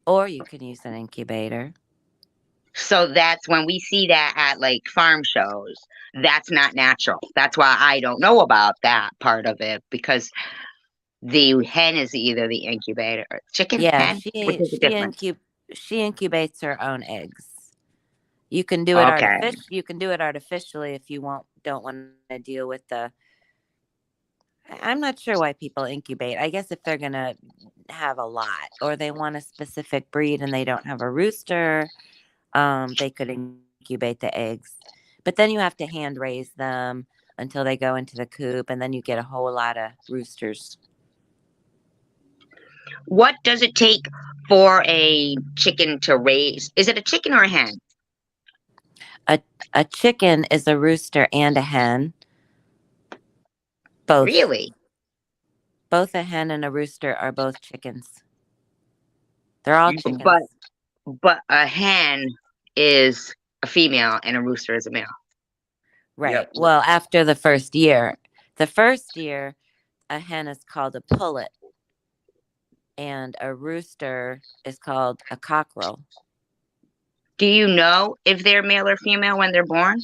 Or you can use an incubator. So that's when we see that at like farm shows. That's not natural. That's why I don't know about that part of it because the hen is either the incubator or chicken hen. Which is the difference? She incubates her own eggs. You can do it You can do it artificially if you don't want to deal with the. I'm not sure why people incubate. I guess if they're gonna have a lot or they want a specific breed and they don't have a rooster, they could incubate the eggs. But then you have to hand raise them until they go into the coop, and then you get a whole lot of roosters. What does it take for a chicken to raise? Is it a chicken or a hen? A chicken is a rooster and a hen. Both. Really? Both a hen and a rooster are both chickens. They're all chickens. But a hen is a female and a rooster is a male. Right. Yep. Well, after the first year, a hen is called a pullet and a rooster is called a cockerel. Do you know if they're male or female when they're born?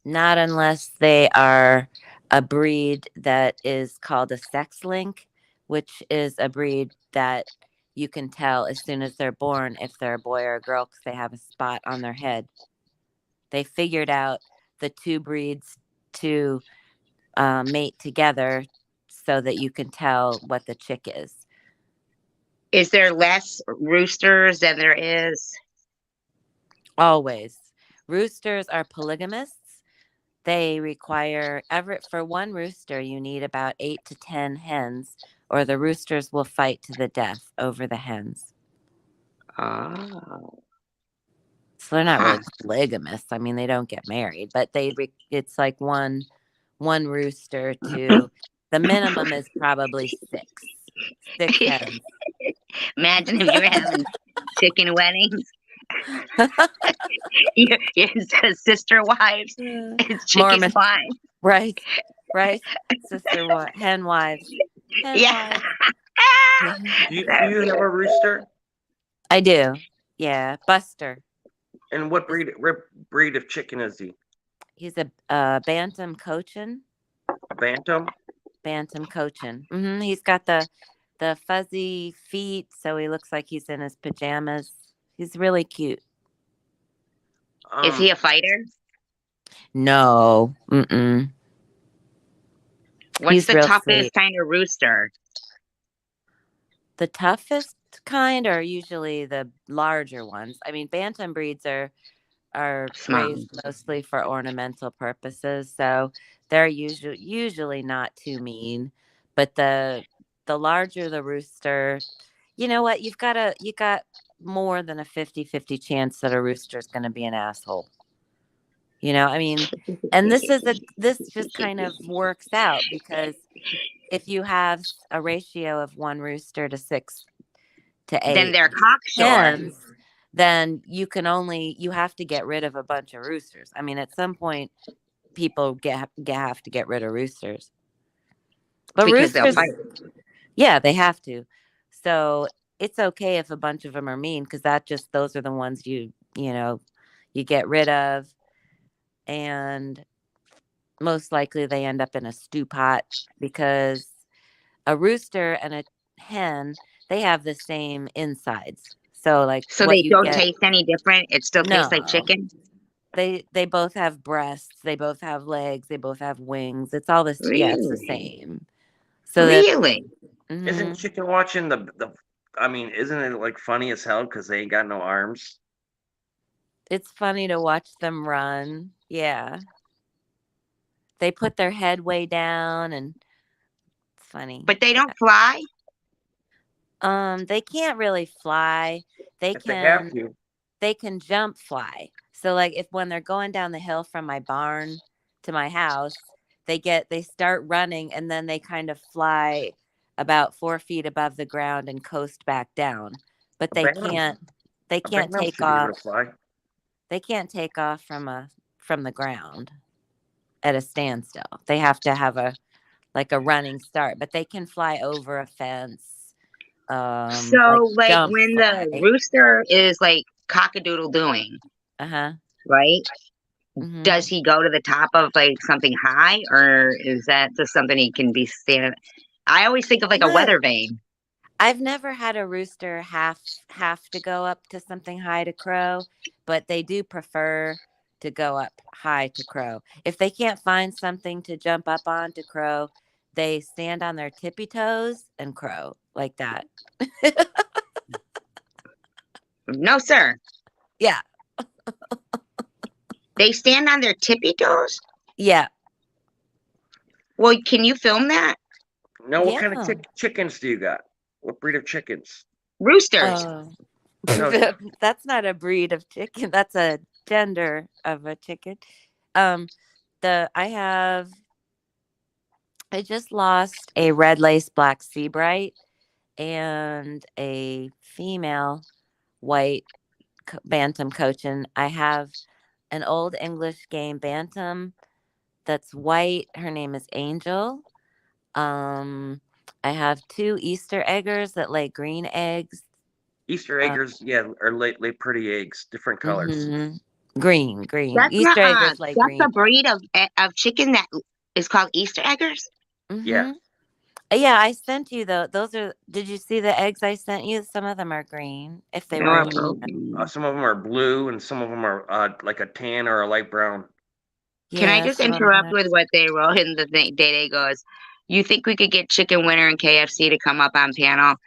Not unless they are a breed that is called a sex link. which is a breed that you can tell as soon as they're born if they're a boy or a girl because they have a spot on their head. They figured out the two breeds to mate together so that you can tell what the chick is. Is there less roosters than there is? Always. Roosters are polygamists. They require for one rooster, you need about 8 to 10 hens, or the roosters will fight to the death over the hens. Oh. So they're not really polygamists. I mean, they don't get married, but it's like one rooster to the minimum is probably six hens. Imagine if you're having chicken weddings. your sister wives, it's chicken Mormon wives. Right. Sister hen wives. Yeah. Wives. Do you have a rooster? I do. Yeah, Buster. And what breed of chicken is he? He's a bantam cochin. A bantam? Bantam cochin. He's got the fuzzy feet, so he looks like he's in his pajamas. He's really cute. Is he a fighter? No. What's the toughest kind of rooster? The toughest kind are usually the larger ones. I mean, bantam breeds are raised mostly for ornamental purposes, so they're usually not too mean. But the larger the rooster, you know what? You got more than a 50-50 chance that a rooster is going to be an asshole. You know, I mean, and this just kind of works out because if you have a ratio of 1 rooster to 6 to 8, then they're cocksure. Then you have to get rid of a bunch of roosters. I mean, at some point, people have to get rid of roosters. But because roosters, they'll fight. Yeah, they have to. So it's okay if a bunch of them are mean because those are the ones you get rid of. And most likely they end up in a stew pot because a rooster and a hen, they have the same insides. So they don't taste any different? It still tastes like chicken? They both have breasts, they both have legs, they both have wings. It's all this. Really? Yeah, it's the same. So really? Isn't chicken watching isn't it like funny as hell because they ain't got no arms? It's funny to watch them run. Yeah. They put their head way down and it's funny. But they don't fly? They can't really fly. They can jump fly. So when they're going down the hill from my barn to my house, they start running and then they kind of fly about 4 feet above the ground and coast back down. But they can't take off. They can't take off from the ground at a standstill. They have to have a running start, but they can fly over a fence. So when the rooster is like cock-a-doodle doing, right? Mm-hmm. Does he go to the top of something high, or is that just something he can be standing? I always think of a weather vane. I've never had a rooster have to go up to something high to crow, but they do prefer to go up high to crow. If they can't find something to jump up on to crow, they stand on their tippy toes and crow like that. No, sir. Yeah. They stand on their tippy toes? Yeah. Well, can you film that? No, what kind of chickens do you got? What breed of chickens? Roosters. No. That's not a breed of chicken. That's a gender of a chicken. I just lost a red lace black sea bright and a female white bantam cochin. I have an old English game bantam that's white. Her name is Angel. I have 2 Easter eggers that lay green eggs. Easter eggers, are lay pretty eggs, different colors. Mm-hmm. Green. That's Easter eggers lay green. That's a breed of chicken that is called Easter eggers? Mm-hmm. Yeah. Yeah, I sent you those are. Did you see the eggs I sent you? Some of them are green. If they were, some of them are blue, and some of them are like a tan or a light brown. Can I yeah, just some of them interrupt are. with what they wrote in the thing? Day goes, you think we could get Chicken Winner and KFC to come up on panel?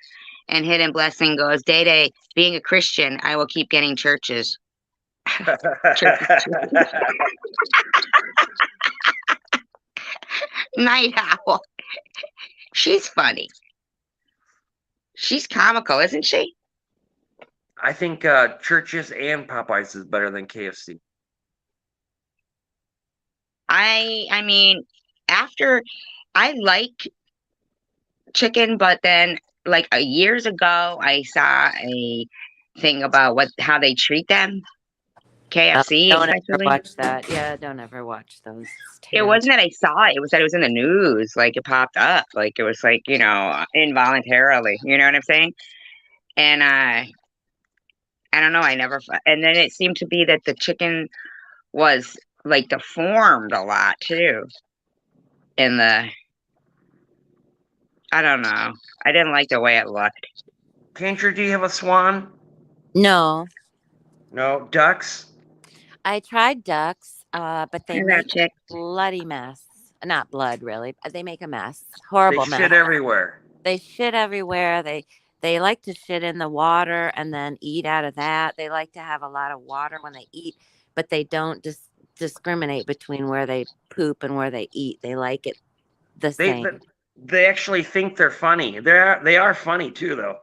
And Hidden Blessing goes, Day, being a Christian, I will keep getting churches. Churches. Night Owl. She's funny. She's comical, isn't she? I think Churches and Popeyes is better than KFC. I mean, after I like chicken, but then like years ago, I saw a thing about how they treat them. KFC, Don't ever especially. watch that. Yeah, don't ever watch those. It's It terrible. wasn't that I saw it; it was that it was in the news. Like it popped up. Like it was like involuntarily. You know what I'm saying? And I don't know. I never. And then it seemed to be that the chicken was like deformed a lot too. In the I don't know. I didn't like the way it looked. Tanger, do you have a swan? No, No. Ducks? I tried ducks, but they I got make a chick. bloody mess. Not blood, really. They make a mess. They Horrible mess. shit everywhere. They shit everywhere. They like to shit in the water and then eat out of that. They like to have a lot of water when they eat, but they don't discriminate between where they poop and where they eat. They like it the They same. they actually think they're funny. They are funny too, though.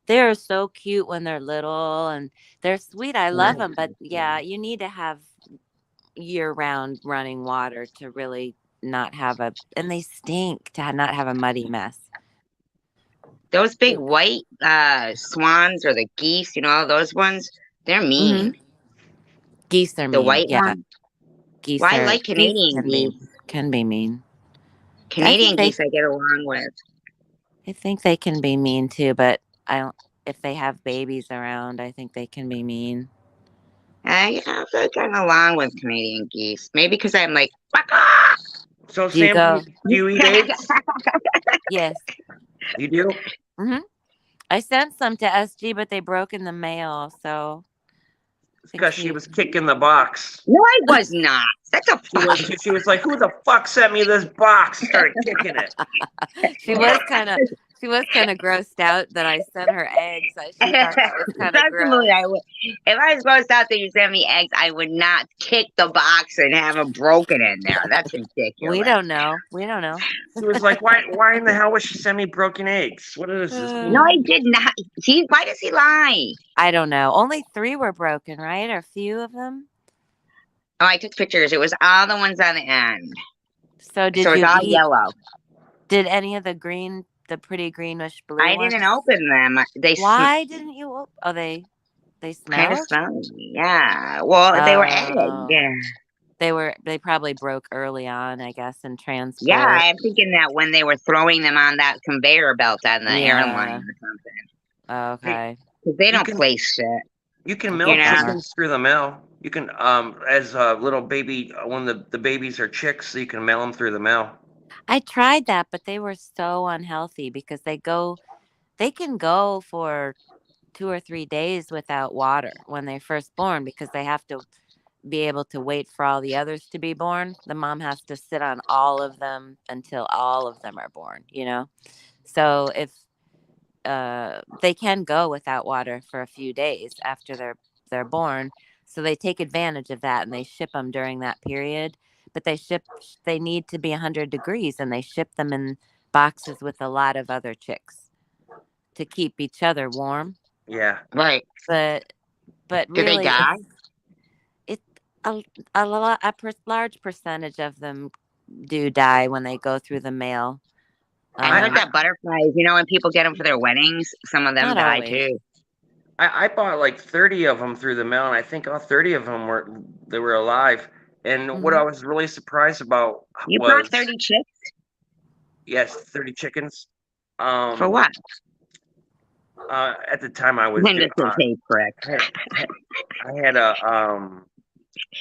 They're so cute when they're little and they're sweet. I love them, but yeah, you need to have year-round running water to really not have and they stink to not have a muddy mess. Those big white swans or the geese, those ones, they're mean. Mm-hmm. Geese are The mean. white Yeah. one. Geese Well, I are like Canadian geese. can be mean. Canadian geese I get along with. I think they can be mean too, but I don't. If they have babies around, I think they can be mean. I get along with Canadian geese. Maybe because I'm like, So Do you Sam, go? do you eat eggs? Yes. You do? Mm-hmm. I sent some to SG, but they broke in the mail. So Because she was kicking the box. No, I was not. That's a She was like, "Who the fuck sent me this box?" Started kicking it. She was kind of grossed out that I sent her eggs. She thought that was kind of gross. If I was grossed out that you sent me eggs, I would not kick the box and have them broken in there. That's ridiculous. We don't know. She was like, "Why in the hell would she send me broken eggs? What does this mean?" No, I did not. Why does he lie? I don't know. Only 3 were broken, right? Or a few of them? Oh, I took pictures. It was all the ones on the end. So it's all yellow. Did any of the pretty greenish blue I didn't open them. Why didn't you? They smelled? Kind of smelly. Yeah. Well, they were eggs. Yeah. They probably broke early on, I guess, in transport. Yeah, I'm thinking that when they were throwing them on that conveyor belt on the airline or something. Okay. Because they don't place shit. You can milk chickens through the mail. You can, as a little baby, when the babies are chicks, so you can mail them through the mail. I tried that, but they were so unhealthy because they can go for 2 or 3 days without water when they're first born because they have to be able to wait for all the others to be born. The mom has to sit on all of them until all of them are born, So if they can go without water for a few days after they're born, so they take advantage of that and they ship them during that period. But they need to be 100 degrees and they ship them in boxes with a lot of other chicks to keep each other warm. Yeah. Right. But do really, they die? A large percentage of them do die when they go through the mail. I heard that butterflies, when people get them for their weddings, some of them die too. I bought like 30 of them through the mail, and I think all 30 of them were alive. And what I was really surprised about you bought 30 chicks? Yes, 30 chickens. For what? At the time I was I had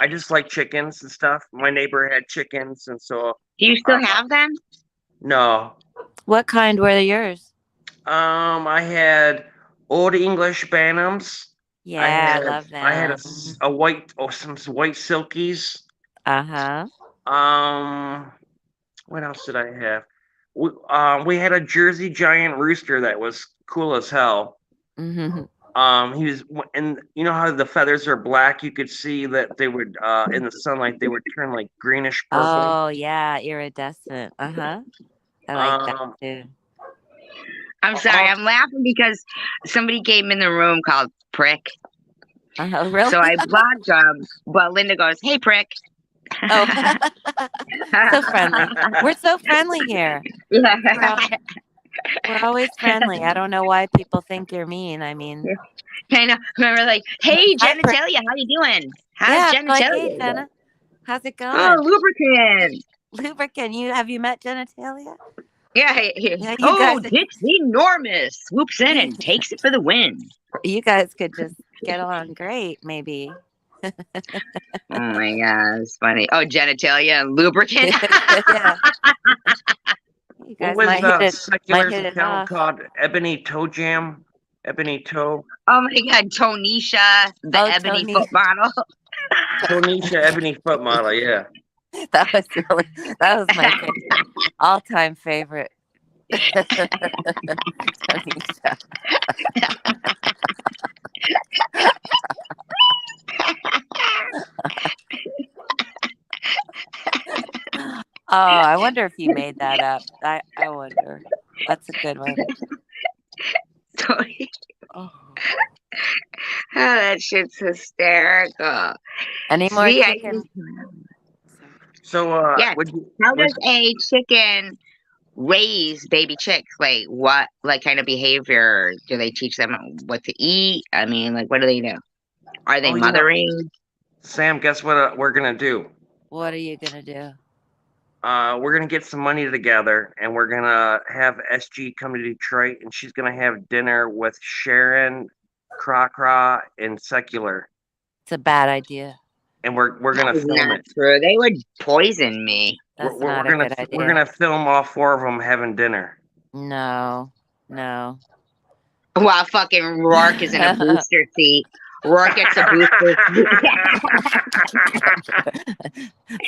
I just like chickens and stuff. My neighbor had chickens, and so do you still have them? No. What kind were yours? I had Old English Bantams. Yeah, I love I had them. a white, some white silkies. Uh-huh. What else did I have? We had a Jersey Giant rooster that was cool as hell. Mm-hmm. He was, and you know how the feathers are black. You could see that they would, in the sunlight, they would turn like greenish purple. Oh, yeah, iridescent. Uh-huh. I like that too. I'm sorry, I'm laughing because somebody came in the room called Prick. Oh, really? So I blocked them, but Linda goes, "Hey, Prick." Oh, so friendly. We're so friendly here. We're always friendly. I don't know why people think you're mean. I mean, I know. Remember, like, "Hey, genitalia, how you doing? How's genitalia?" Like, hey, Jenna, how's it going? Oh, lubricant. Lubricant. Have you met genitalia? Yeah. Yeah, Oh, Dick's enormous. Swoops in and takes it for the win. You guys could just get along great, maybe. Oh my God, it's funny. Oh, genitalia and lubricant. Yeah. You guys what was might Secular's hit it account off. called? Ebony Toe Jam? Ebony Toe? Oh my God, Tonisha, the ebony foot model. Tonisha, ebony foot model, yeah. That was my favorite, all-time favorite. Tonisha. Oh, I wonder if you made that up. I wonder. That's a good one. Oh, that shit's hysterical. Any more chicken? So, yeah. How does a chicken raise baby chicks? Like, what, like, kind of behavior do they teach them what to eat? I mean, like, what do they do? Are they mothering? Sam, guess what we're gonna do? What are you gonna do? We're gonna get some money together, and we're gonna have SG come to Detroit, and she's gonna have dinner with Sharon, Cra, and Secular. It's a bad idea. And we're gonna film it. True. They would poison me. That's not a good idea. We're gonna film all four of them having dinner. No. While fucking Rourke is in a booster seat. Rourke gets a booster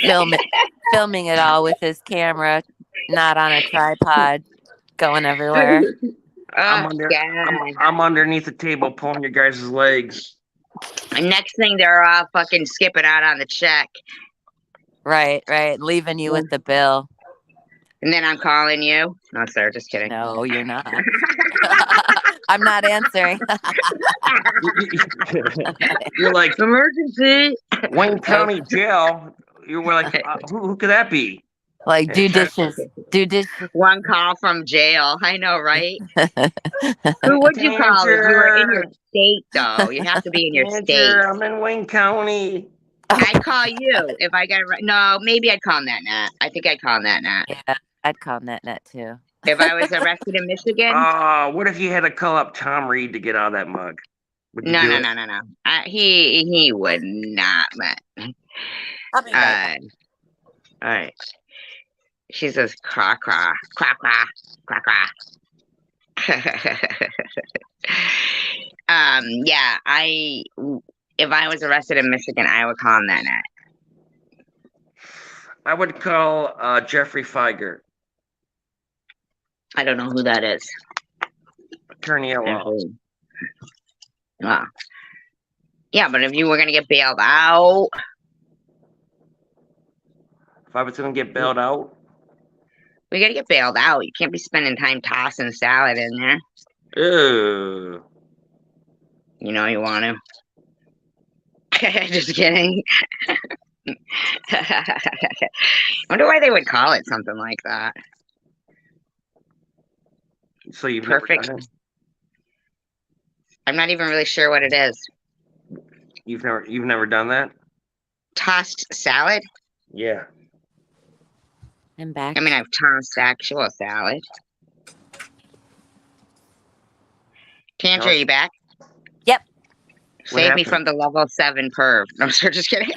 seat. Filming it all with his camera, not on a tripod, going everywhere. I'm underneath the table pulling your guys' legs. And next thing, they're all fucking skipping out on the check. Right. Leaving you with the bill. And then I'm calling you. No, sir, just kidding. No, you're not. I'm not answering. You're like, emergency. Wayne County Jail. You were like, who could that be? Like, do dishes. One call from jail. I know, right? Who would you call if you were in your state, though? You have to be in your state. I'm in Wayne County. I'd call you if I got it right. No, maybe I'd call Net. I think I'd call Net. Yeah, I'd call Net too. If I was arrested in Michigan. What if you had to call up Tom Reed to get out of that mug? No. He would not let. I'll be right back. All right. She says, cra. Yeah, if I was arrested in Michigan, I would call him Net. I would call Jeffrey Feiger. I don't know who that is. Attorney at law. Wow. Yeah, but if you were going to get bailed out. If I was going to get bailed out? We got to get bailed out. You can't be spending time tossing salad in there. Ew. You know you want to. Just kidding. Wonder why they would call it something like that. So you've perfect. I'm not even really sure what it is. You've never done that? Tossed salad? Yeah. I'm back. I mean, I've tossed actual salad. Tanger, are you back? Yep. Save me from the level 7 perv. No, sir, just kidding.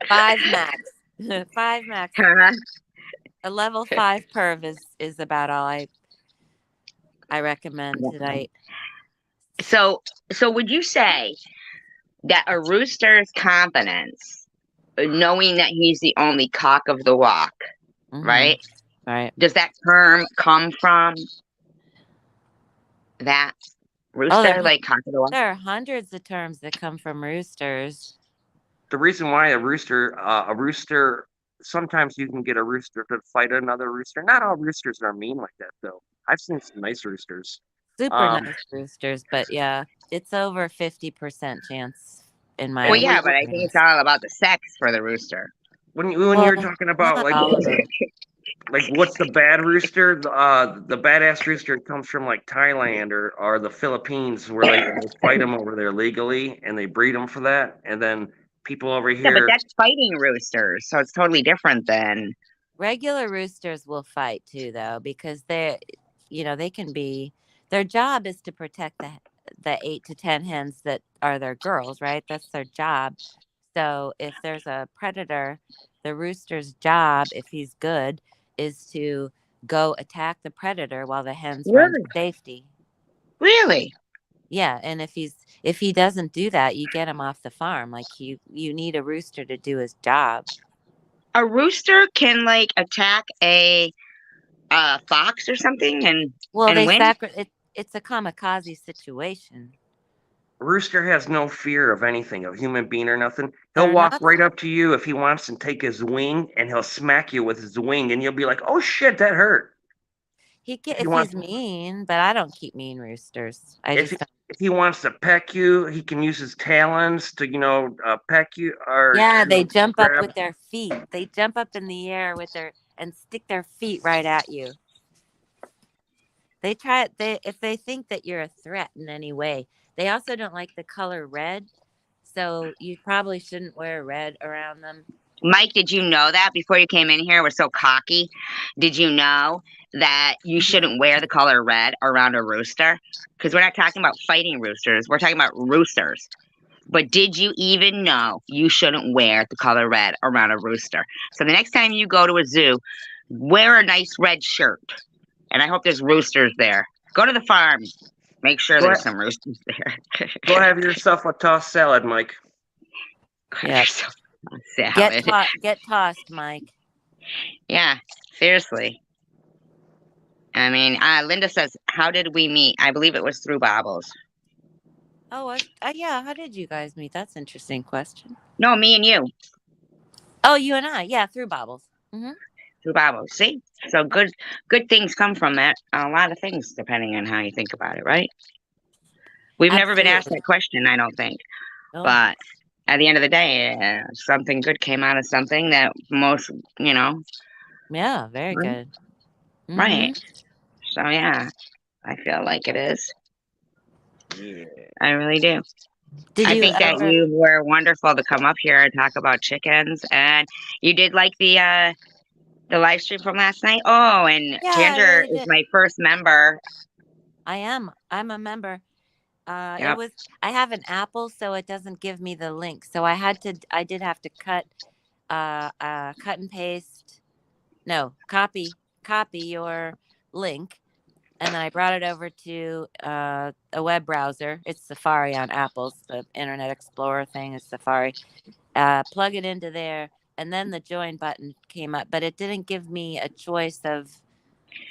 5 max. 5 max. A level 5 perv is about all I recommend tonight. So would you say that a rooster's confidence, knowing that he's the only cock of the walk, right? Right. Does that term come from that rooster, like cock of the walk? There are hundreds of terms that come from roosters. The reason why a rooster, sometimes you can get a rooster to fight another rooster. Not all roosters are mean like that, though. I've seen some nice roosters. Super nice roosters, but yeah, it's over 50% chance in my Well, yeah, but I think it's all about the sex for the rooster. When you're talking about like what's the bad rooster? The badass rooster comes from like Thailand or the Philippines, where they fight them over there legally and they breed them for that. And then people over here. Yeah, but that's fighting roosters, so it's totally different than regular roosters. Will fight too, though, because they can be. Their job is to protect the 8 to 10 hens that are their girls, right? That's their job. So if there's a predator, the rooster's job, if he's good, is to go attack the predator while the hens run to safety. Really? Yeah, and if he doesn't do that, you get him off the farm. Like you need a rooster to do his job. A rooster can like attack a fox or something and win? It's a kamikaze situation. Rooster has no fear of anything, of human being or nothing. He'll walk right up to you if he wants and take his wing, and he'll smack you with his wing, and you'll be like, "Oh shit, that hurt." If he's mean, but I don't keep mean roosters. If he wants to peck you, he can use his talons to peck you. Or they jump up with their feet. They jump up in the air and stick their feet right at you. If they think that you're a threat in any way. They also don't like the color red, so you probably shouldn't wear red around them. Mike, did you know that before you came in here? We're so cocky. Did you know that you shouldn't wear the color red around a rooster? Because we're not talking about fighting roosters. We're talking about roosters. But did you even know you shouldn't wear the color red around a rooster? So the next time you go to a zoo, wear a nice red shirt. And I hope there's roosters there. Go to the farm. Make sure there's some roosters there. Go have yourself a tossed salad, Mike. Yeah. Get tossed, Mike. Yeah, seriously. I mean, Linda says, how did we meet? I believe it was through Bobbles. Oh, yeah. How did you guys meet? That's an interesting question. No, me and you. Oh, you and I. Yeah, through Bobbles. Mm-hmm. Through Bobbles. See? So good things come from that. A lot of things, depending on how you think about it, right? We've never been asked that question, I don't think. Oh. But at the end of the day, something good came out of something that most, Yeah, very good. Mm-hmm. Right. So, yeah, I feel like it is. Yeah. I really do. I think that you were wonderful to come up here and talk about chickens. And you did like the live stream from last night. Oh, and Tanger is my first member. I am. I'm a member. Yep. I have an Apple, so it doesn't give me the link. So I did have to cut and paste. No, copy your link. And then I brought it over to a web browser. It's Safari on Apple's, the Internet Explorer thing is Safari. Plug it into there. And then the join button came up, but it didn't give me a choice of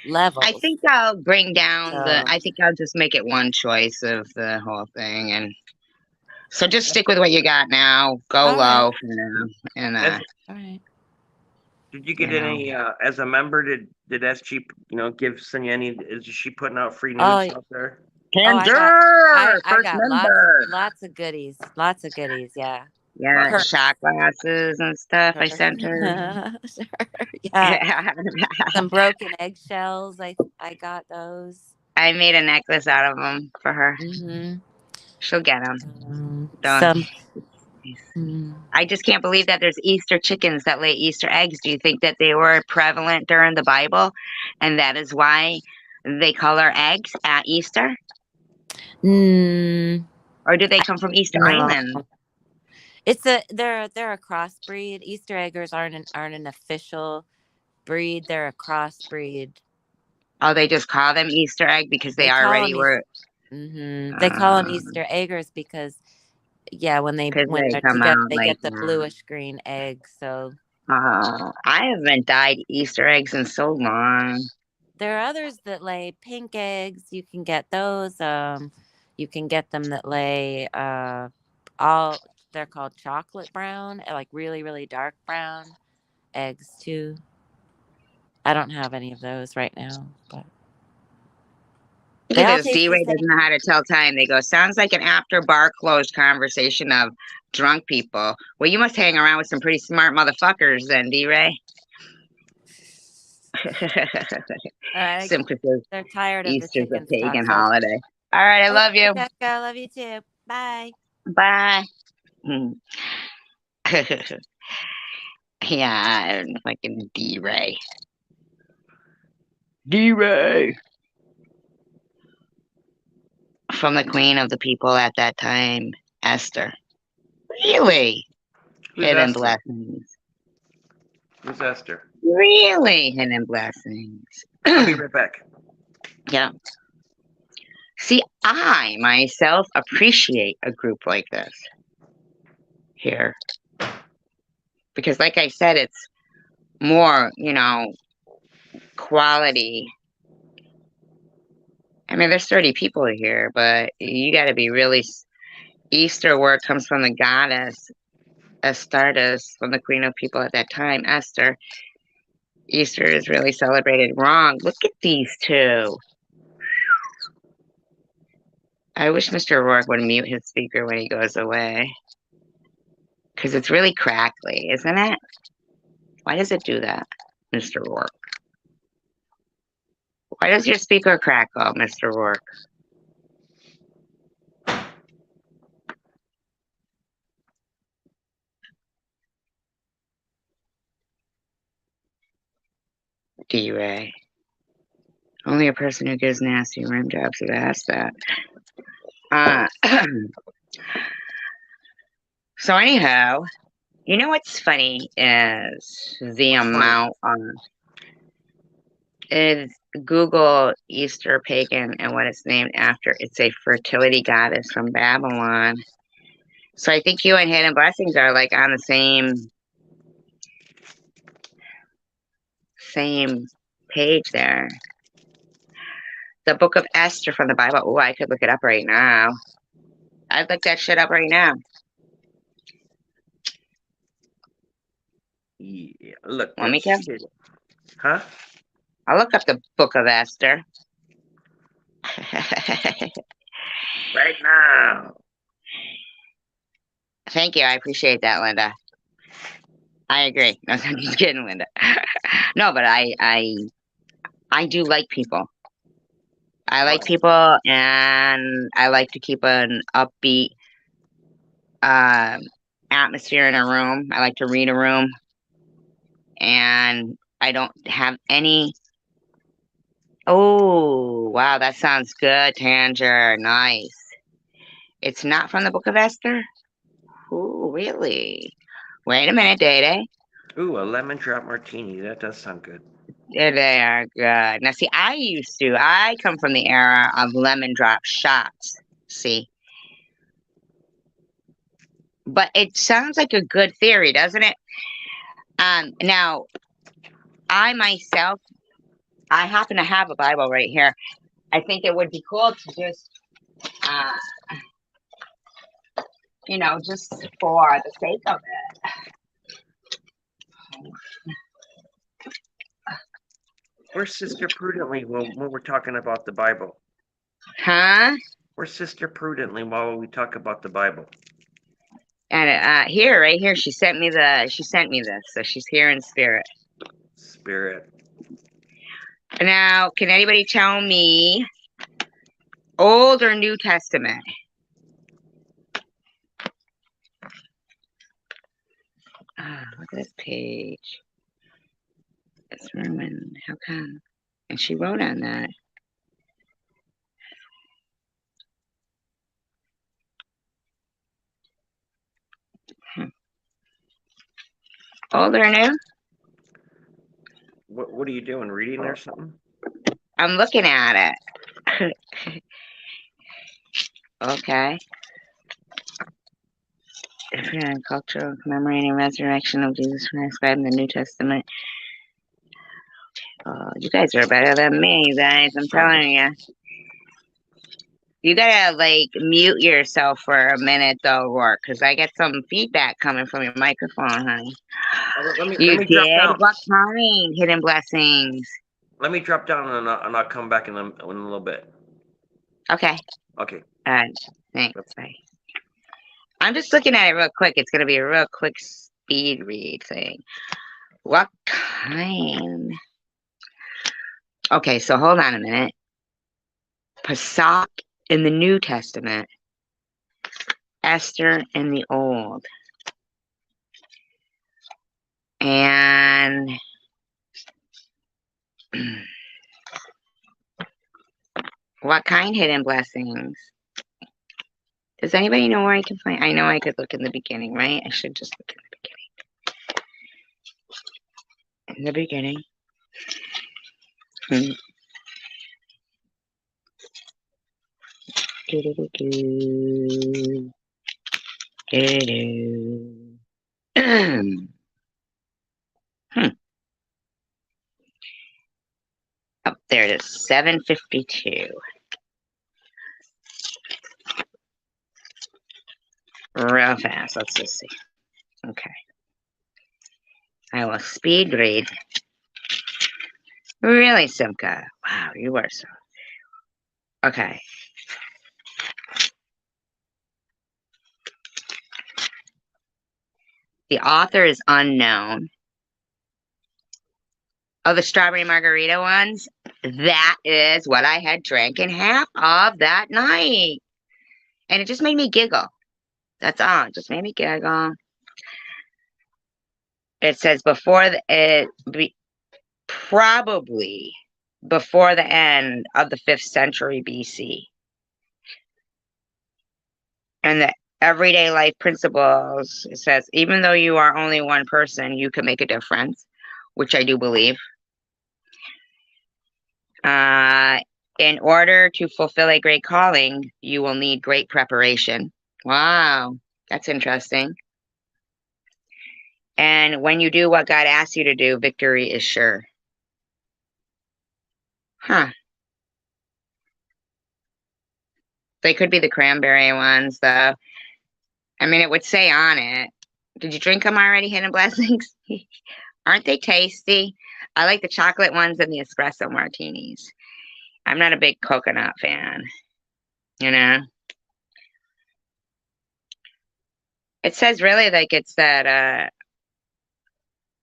levels. I think I'll bring down I think I'll just make it one choice of the whole thing. And so just stick with what you got now. Go low for now. And, all right. Did you get any, as a member, did SG, send you any, is she putting out free news out there? Tanger! I got lots of goodies. Lots of goodies, yeah. Yeah, shot glasses and stuff I sent her. Sure. Yeah. Some broken eggshells. I got those. I made a necklace out of them for her. Mm-hmm. She'll get them. I just can't believe that there's Easter chickens that lay Easter eggs. Do you think that they were prevalent during the Bible, and that is why they color eggs at Easter? Or do they come from Easter Island? They're a crossbreed. Easter eggers aren't an official breed. They're a crossbreed. Oh, they just call them Easter egg because they They call already them were. They call them Easter eggers because, yeah, when Because they they're come together, out they like get the bluish green egg. So I haven't dyed Easter eggs in so long. there are others that lay pink eggs. You can get those. You can get them that lay all. They're called chocolate brown, like really, really dark brown eggs too. I don't have any of those right now, but Look they at all this. taste the D-Ray doesn't know same. how to tell time. They go, sounds like an after bar closed conversation of drunk people. Well, you must hang around with some pretty smart motherfuckers then, D-Ray. All right, Simply says they're tired of the Easter's a chickens talk. pagan So, holiday. All right, I love okay, you. Becca, love you too. Bye. Bye. Yeah, fucking D-Ray. D-Ray. From the queen of the people at that time, Esther. Really? Who's Hidden Esther? blessings. Who's Esther? Really hidden blessings. I'll be right back. Yeah. See, I myself appreciate a group like this here. Because like I said, it's more, quality. I mean, there's 30 people here, but you got to be really. Easter word comes from the goddess Astartes, from the queen of people at that time, Esther. Easter is really celebrated wrong. Look at these two. I wish Mr. Rourke would mute his speaker when he goes away. Because it's really crackly, isn't it? Why does it do that, Mr. Rourke? Why does your speaker crackle, Mr. Rourke? D-Ray. Only a person who gives nasty rim jobs would ask that. So anyhow, you know what's funny is the amount is Google Easter pagan and what it's named after. It's a fertility goddess from Babylon. So I think you and Hidden Blessings are like on the same page there. The book of Esther from the Bible. Oh, I could look it up right now. I'd look that shit up right now. Yeah, look. Want me to? Huh? I'll look up the book of Esther. Right now. Thank you. I appreciate that, Linda. I agree. No, I'm just kidding, Linda. No, but I do like people. I like people, and I like to keep an upbeat atmosphere in a room. I like to read a room, and I don't have any. Oh, wow, that sounds good, Tanger. Nice. It's not from the Book of Esther? Ooh, really? Wait a minute, Day. Ooh, a lemon drop martini. That does sound good. Yeah, they are good. Now, see, I come from the era of lemon drop shots. See? But it sounds like a good theory, doesn't it? Now, I myself, I happen to have a Bible right here. I think it would be cool to just, just for the sake of it. Where's Sister Prudently when we're talking about the Bible? Huh? Where's Sister Prudently while we talk about the Bible? And right here, she sent me this, so she's here in spirit. Spirit. Now, can anybody tell me Old or New Testament? Look at this page. It's Roman. How come? And she wrote on that. Old or new? What are you doing? Reading or something? I'm looking at it. Okay. Cultural commemorating resurrection of Jesus Christ described in the New Testament. You guys are better than me, guys. I'm telling you. You gotta like mute yourself for a minute though, Rourke, because I get some feedback coming from your microphone, honey. Let me You drop did? down. What kind? Hidden blessings. Let me drop down and I'll come back in a little bit. Okay. Okay. All right. Thanks. Bye. I'm just looking at it real quick. It's gonna be a real quick speed read thing. What kind? Okay, so hold on a minute. Pesach in the New Testament. Esther in the Old. And what kind hidden blessings? Does anybody know where I can find? I know I could look in the beginning, right? I should just look in the beginning. In the beginning. Up there it is, 752. Real fast. Let's just see. Okay. I will speed read. Really, Simca. Wow, you are so. Okay. The author is unknown. Oh, the strawberry margarita ones? That is what I had drank in half of that night. And it just made me giggle. That's all. It just made me giggle. It says probably before the end of the 5th century BC. And the everyday life principles, it says, even though you are only one person, you can make a difference, which I do believe. In order to fulfill a great calling, you will need great preparation. Wow, that's interesting. And when you do what God asks you to do, victory is sure. Huh. They could be the cranberry ones, though. I mean, it would say on it. Did you drink them already, Hidden Blessings? Aren't they tasty? I like the chocolate ones and the espresso martinis. I'm not a big coconut fan, you know? It says really like it's that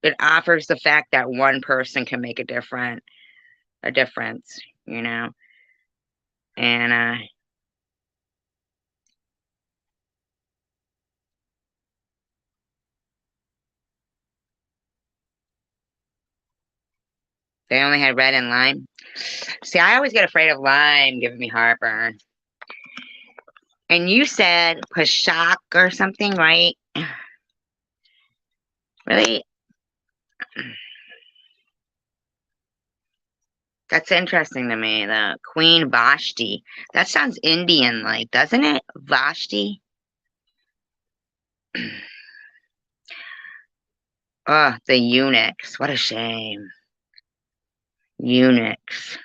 it offers the fact that one person can make a difference, you know? And they only had red and lime. See, I always get afraid of lime giving me heartburn. And you said Pashak or something, right? Really? That's interesting to me. The Queen Vashti. That sounds Indian-like, doesn't it? Vashti? Oh, the eunuchs. What a shame. Eunuchs.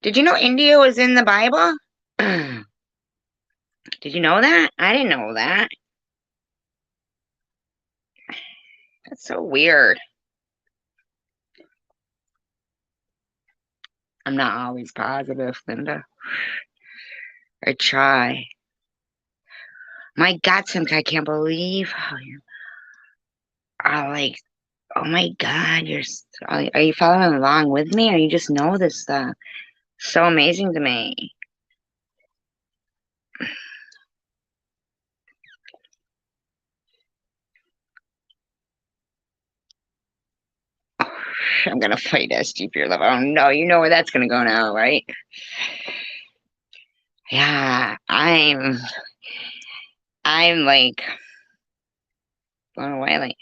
Did you know India was in the Bible? Did you know that? I didn't know that. That's so weird. I'm not always positive, Linda. I try. My God, Simka, I can't believe how you are like, oh my God, are you following along with me, or you just know this stuff? So amazing to me. I'm gonna fight SG for your love. Oh no, you know where that's gonna go now, right? Yeah, I'm like blown away. Like,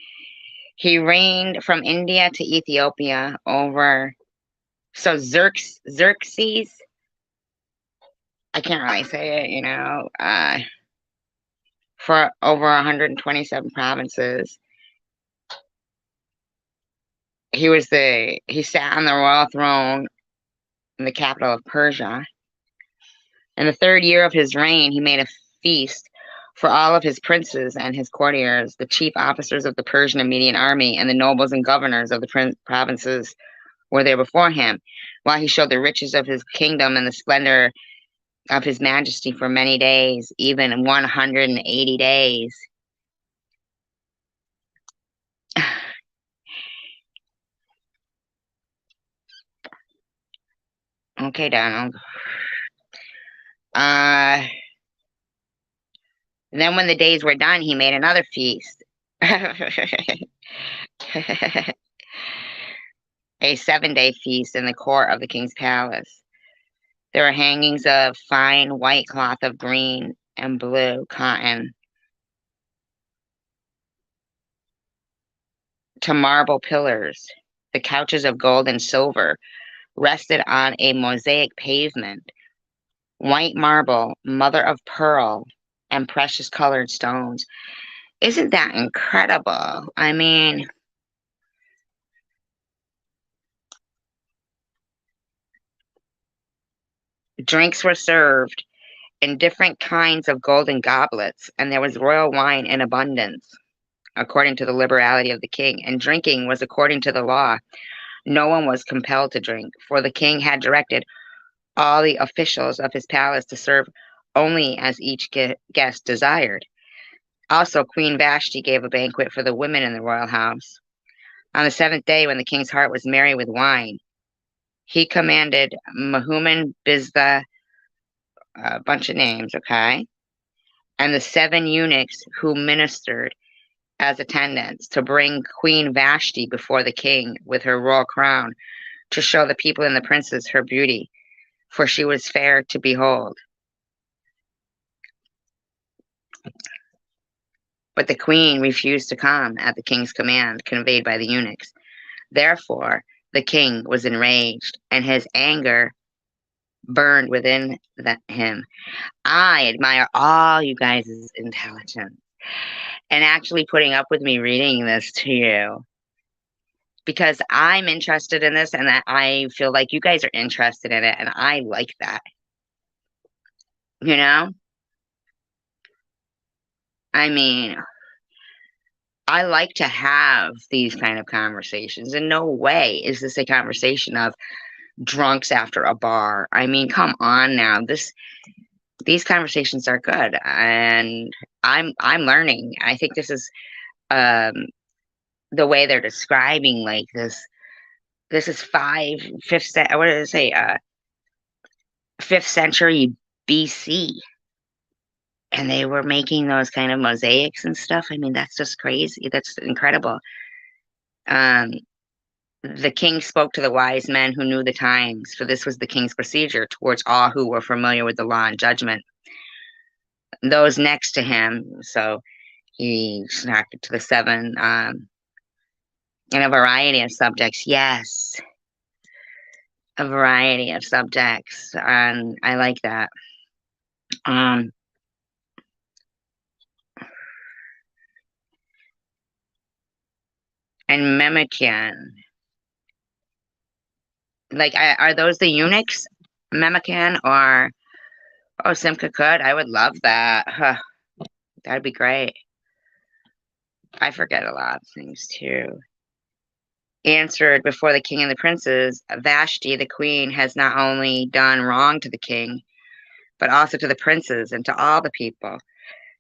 he reigned from India to Ethiopia over. So Xerxes, I can't really say it, for over 127 provinces. He sat on the royal throne in the capital of Persia. In the 3rd year of his reign, he made a feast for all of his princes and his courtiers, the chief officers of the Persian and Median army, and the nobles and governors of the provinces were there before him, while he showed the riches of his kingdom and the splendor of his majesty for many days, even 180 days. Okay, Donald. Then when the days were done, he made another feast. A 7-day feast in the court of the king's palace. There were hangings of fine white cloth of green and blue cotton to marble pillars. The couches of gold and silver rested on a mosaic pavement. White marble, mother of pearl, and precious colored stones. Isn't that incredible? I mean, drinks were served in different kinds of golden goblets, and there was royal wine in abundance, according to the liberality of the king, and drinking was according to the law. No one was compelled to drink, for the king had directed all the officials of his palace to serve only as each guest desired. Also, Queen Vashti gave a banquet for the women in the royal house. On the 7th day, when the king's heart was merry with wine, he commanded Mahuman, Biztha, a bunch of names, okay, and the 7 eunuchs who ministered as attendants to bring Queen Vashti before the king with her royal crown, to show the people and the princes her beauty, for she was fair to behold. But the queen refused to come at the king's command conveyed by the eunuchs. Therefore, the king was enraged, and his anger burned within him. I admire all you guys' intelligence and actually putting up with me reading this to you, because I'm interested in this, and that I feel like you guys are interested in it, and I like that. I mean, I like to have these kind of conversations. In no way is this a conversation of drunks after a bar. I mean, come on now. These conversations are good, and I'm learning. I think this is the way they're describing, like, this is 5th century BC, and they were making those kind of mosaics and stuff. I mean, that's just crazy. That's incredible. The king spoke to the wise men who knew the times, for this was the king's procedure towards all who were familiar with the law and judgment. Those next to him, so he snapped it to the 7, in a variety of subjects. Yes, a variety of subjects, and I like that. And Memucan, like, are those the eunuchs? Memucan or Simca could? I would love that. Huh. That'd be great. I forget a lot of things too. Answered before the king and the princes, Vashti, the queen, has not only done wrong to the king, but also to the princes and to all the people.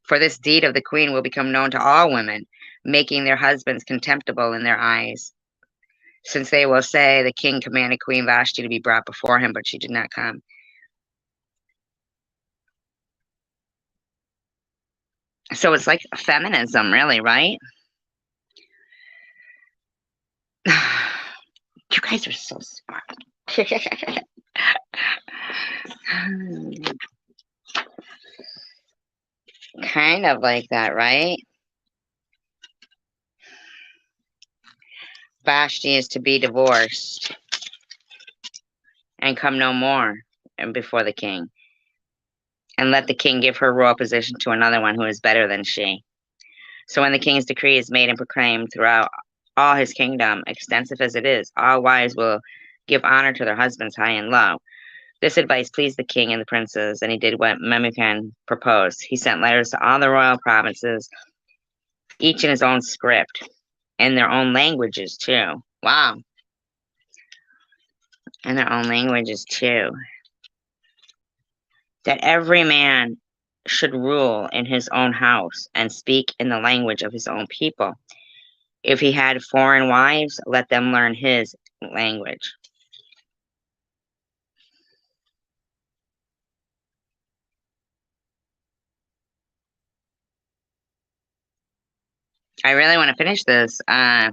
For this deed of the queen will become known to all women, making their husbands contemptible in their eyes, since they will say the king commanded Queen Vashti to be brought before him, but she did not come. So it's like feminism, really, right? You guys are so smart. Kind of like that, right? Vashti is to be divorced and come no more before the king, and let the king give her royal position to another one who is better than she. So when the king's decree is made and proclaimed throughout all his kingdom, extensive as it is, all wives will give honor to their husbands high and low. This advice pleased the king and the princes, and he did what Memucan proposed. He sent letters to all the royal provinces, each in his own script, in their own languages too. Wow. In their own languages too. That every man should rule in his own house and speak in the language of his own people. If he had foreign wives, let them learn his language. I really want to finish this, but I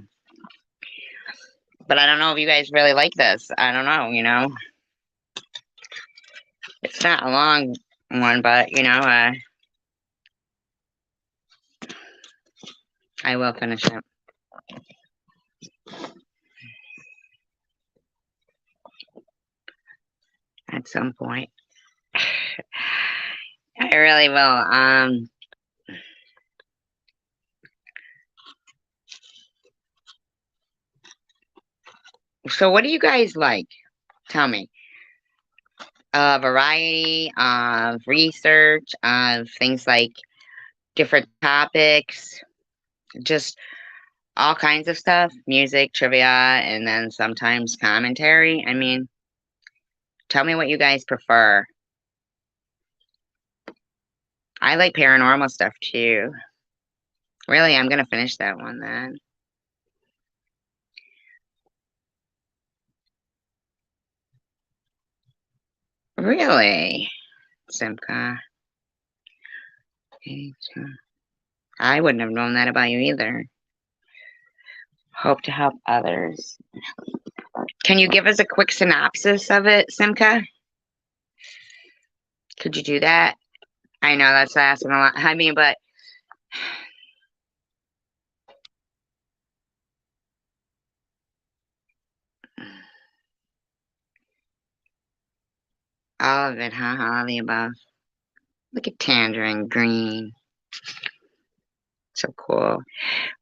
don't know if you guys really like this. I don't know, you know. It's not a long one, but, you know, I will finish it. At some point. I really will. So what do you guys like? Tell me. A variety of research of things like different topics, just all kinds of stuff, music, trivia, and then sometimes commentary. I mean, tell me what you guys prefer. I like paranormal stuff too. Really, I'm gonna finish that one then. Really, Simca. I wouldn't have known that about you either. Hope to help others. Can you give us a quick synopsis of it, Simca? Could you do that? I know that's asking a lot. I mean, but all of it, huh? All of the above. Look at Tangerine Green. So cool.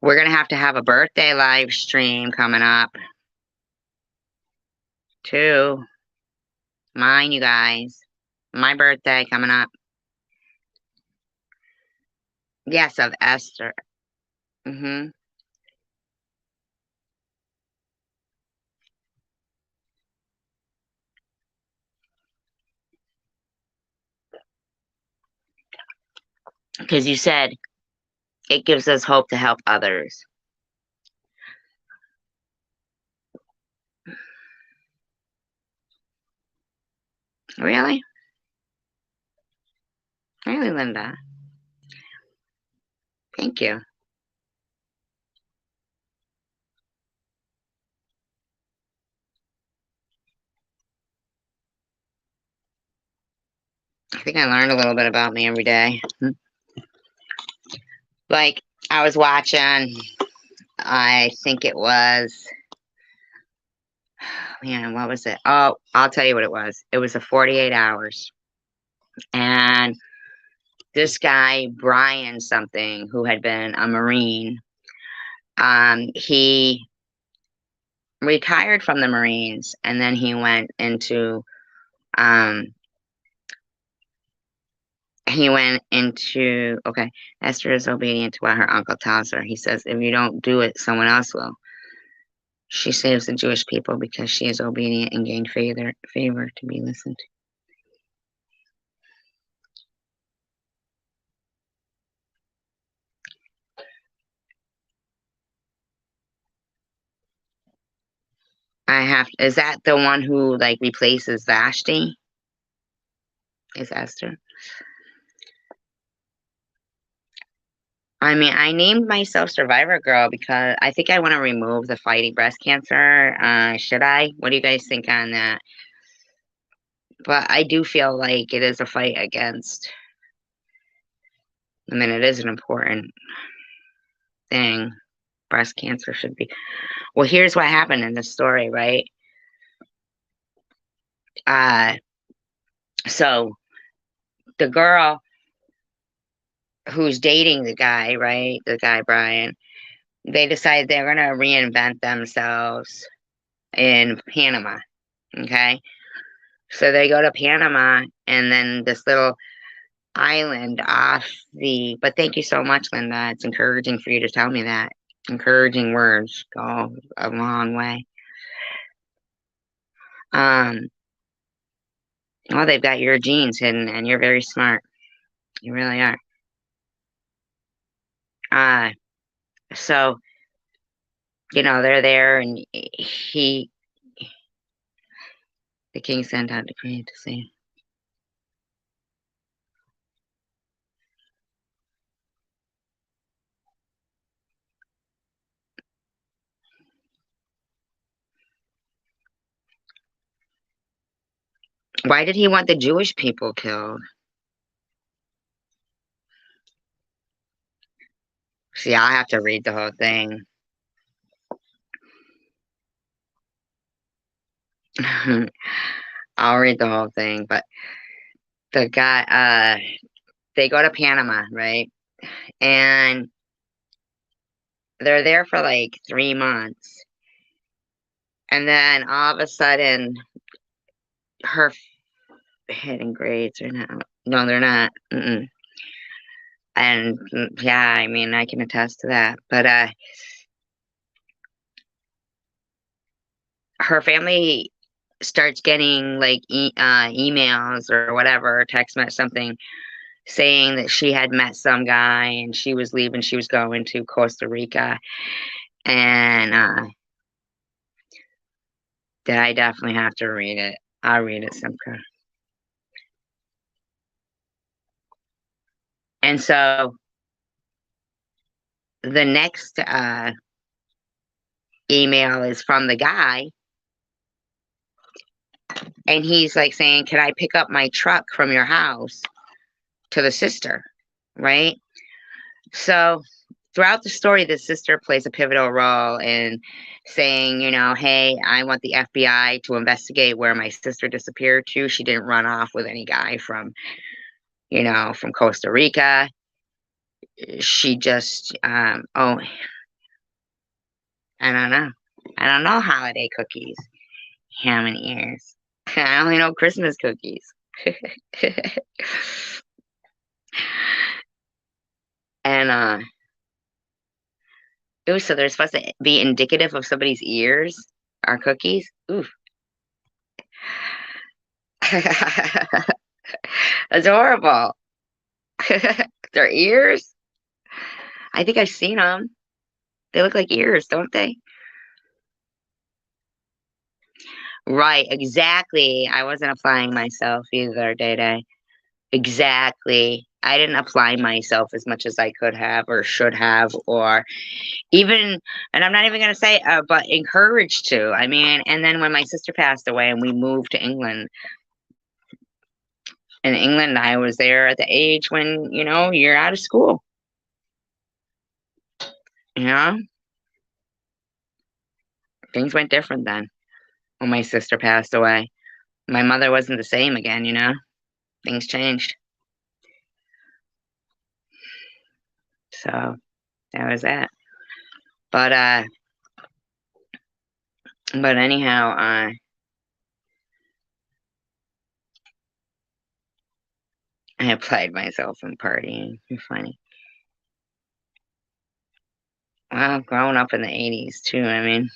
We're going to have a birthday live stream coming up. Too. Mine, you guys. My birthday coming up. Yes, of Esther. Because you said it gives us hope to help others. Really? Really, Linda? Thank you. I think I learned a little bit about me every day. Like, I was watching, I think it was, man, what was it? Oh, I'll tell you what it was. It was a 48 hours. And this guy, Brian something, who had been a Marine, he retired from the Marines, and then he went into, okay, Esther is obedient to what her uncle tells her. He says, if you don't do it, someone else will. She saves the Jewish people because she is obedient and gained favor to be listened to. is that the one who like replaces Vashti? Is Esther? I mean, I named myself Survivor Girl because I think I want to remove the fighting breast cancer. Should I? What do you guys think on that? But I do feel like it is a fight against. I mean, it is an important thing. Breast cancer should be. Well, here's what happened in the story, right? So the girl who's dating the guy, right? The guy, Brian, they decide they're going to reinvent themselves in Panama. Okay. So they go to Panama and then this little island off but thank you so much, Linda. It's encouraging for you to tell me that. Encouraging words go a long way. Well, they've got your genes hidden and you're very smart. You really are. So, they're there and the king sent out a decree to say. Why did he want the Jewish people killed? See, I'll have to read the whole thing. I'll read the whole thing, but the guy, they go to Panama, right? And they're there for like 3 months. And then all of a sudden, her hidden grades are not. No, they're not. And yeah, I mean, I can attest to that. But her family starts getting like emails or whatever, text message, something saying that she had met some guy and she was leaving. She was going to Costa Rica. And that I definitely have to read it. I'll read it sometime. And so the next email is from the guy. And he's like saying, can I pick up my truck from your house to the sister? Right? So throughout the story, the sister plays a pivotal role in saying, hey, I want the FBI to investigate where my sister disappeared to. She didn't run off with any guy from Costa Rica. She just, I don't know. I don't know holiday cookies. Ham and ears. I only know Christmas cookies. And ooh, so they're supposed to be indicative of somebody's ears, our cookies. Ooh. That's horrible. Their ears? I think I've seen them. They look like ears, don't they? Right, exactly. I wasn't applying myself either, Day. Exactly. I didn't apply myself as much as I could have or should have, or even, and I'm not even going to say, but encouraged to. I mean, and then when my sister passed away and we moved to England, in England, I was there at the age when, you're out of school. Things went different then when my sister passed away. My mother wasn't the same again, things changed. So that was that. But anyhow, I applied myself in partying. You're funny. Well, growing up in the 80s too, I mean.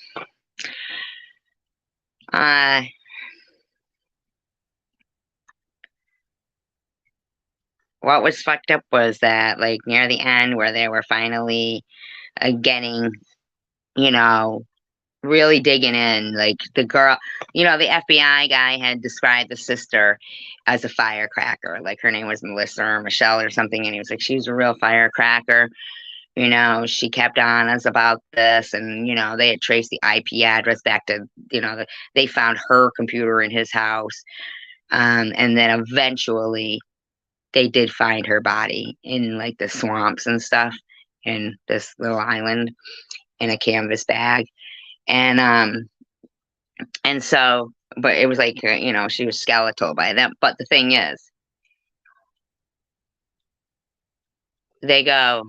What was fucked up was that, like, near the end where they were finally getting, really digging in. Like the girl, the FBI guy had described the sister as a firecracker. Like her name was Melissa or Michelle or something. And he was like, she was a real firecracker. She kept on us about this. And, they had traced the IP address back to, they found her computer in his house. And then eventually they did find her body in like the swamps and stuff in this little island in a canvas bag. And so, but it was like, she was skeletal by then. But the thing is, they go,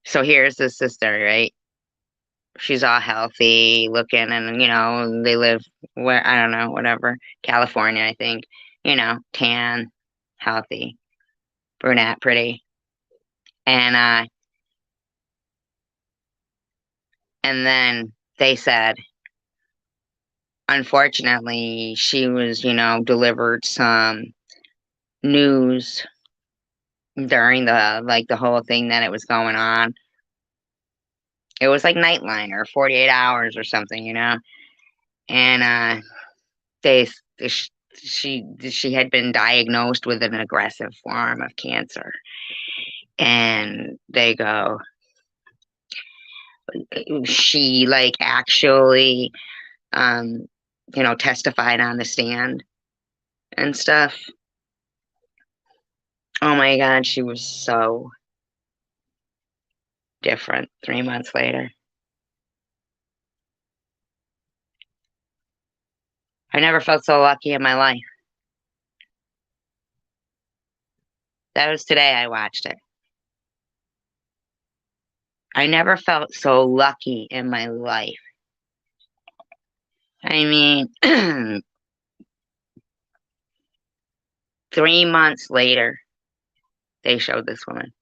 so here's the sister, right? She's all healthy looking, and, they live where, I don't know, whatever, California, I think, tan, healthy, brunette, pretty. And then they said, unfortunately, she was, delivered some news during the whole thing that it was going on. It was like Nightline or 48 Hours or something, and they she had been diagnosed with an aggressive form of cancer, and they go, she like actually testified on the stand and stuff. Oh my God, she was so different 3 months later. I never felt so lucky in my life. That was today I watched it. I never felt so lucky in my life. I mean, 3 months later, they showed this woman.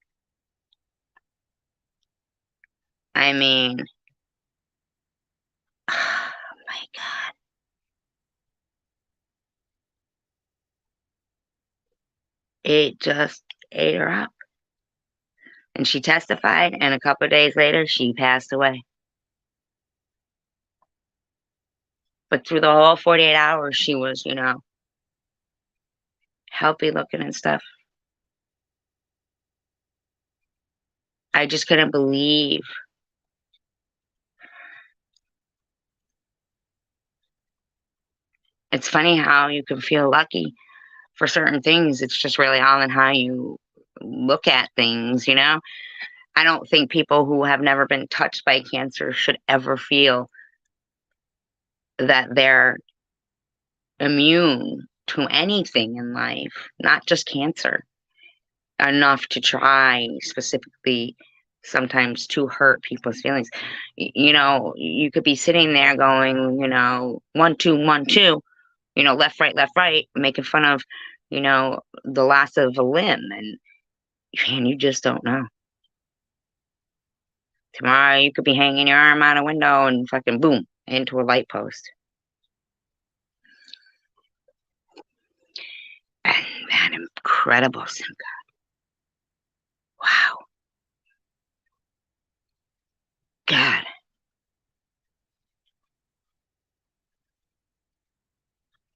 I mean, oh my God. It just ate her up. And she testified, and a couple of days later, she passed away. But through the whole 48 hours, she was, healthy looking and stuff. I just couldn't believe. It's funny how you can feel lucky for certain things. It's just really all in how you look at things, I don't think people who have never been touched by cancer should ever feel that they're immune to anything in life, not just cancer, enough to try specifically sometimes to hurt people's feelings. You could be sitting there going, 1, 2, 1, 2, left, right, making fun of, the loss of a limb, and you just don't know. Tomorrow you could be hanging your arm out a window and fucking boom into a light post. And that incredible Simca. Wow. God.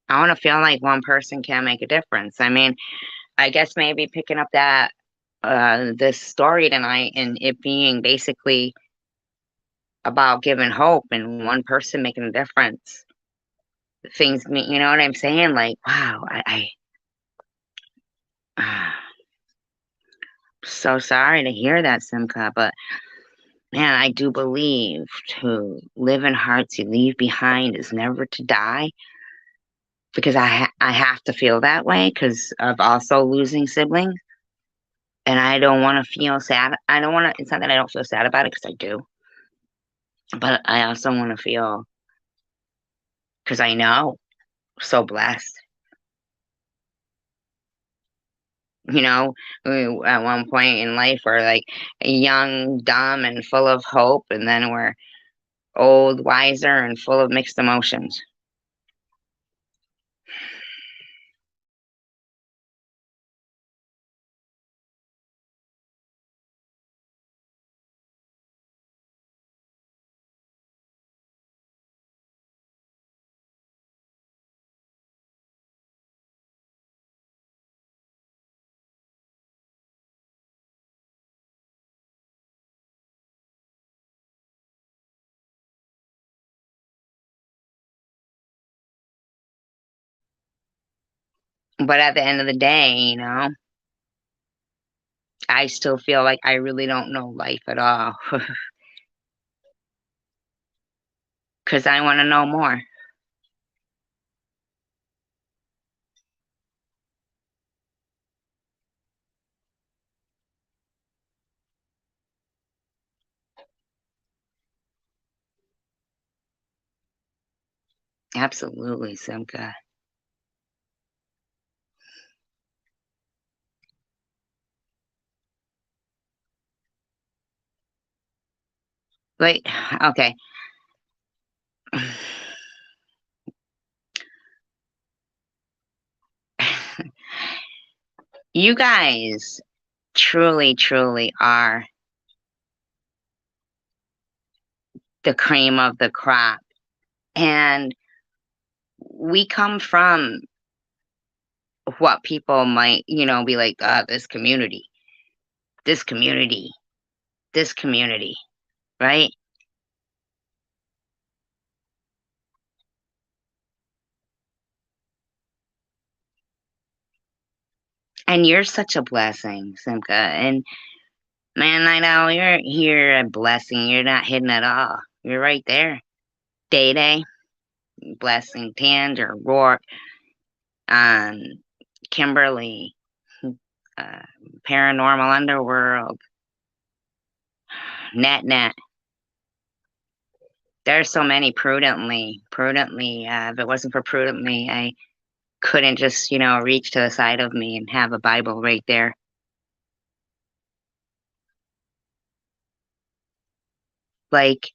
I want to feel like one person can make a difference. I mean, I guess maybe picking up that this story tonight and it being basically about giving hope and one person making a difference. Things, you know what I'm saying? Like, wow, so sorry to hear that, Simca, but man, I do believe to live in hearts you leave behind is never to die, because I have to feel that way because of also losing siblings, and I don't want to feel sad. I don't want to. It's not that I don't feel sad about it, because I do, but I also want to feel, because I know, so blessed. At one point in life we're like young, dumb, and full of hope, and then we're old, wiser, and full of mixed emotions. But at the end of the day, I still feel like I really don't know life at all. Because I want to know more. Absolutely, Simca. Wait, okay. You guys truly, truly are the cream of the crop. And we come from what people might, be like, this community, this community, this community, right? And you're such a blessing, Simca. And man, I know you're a blessing. You're not hidden at all. You're right there. Day Day, blessing. Tanger, Rourke, um, Kimberly, uh, Paranormal Underworld, Net. There's so many. Prudently. If it wasn't for Prudently, I couldn't just, reach to the side of me and have a Bible right there. Like,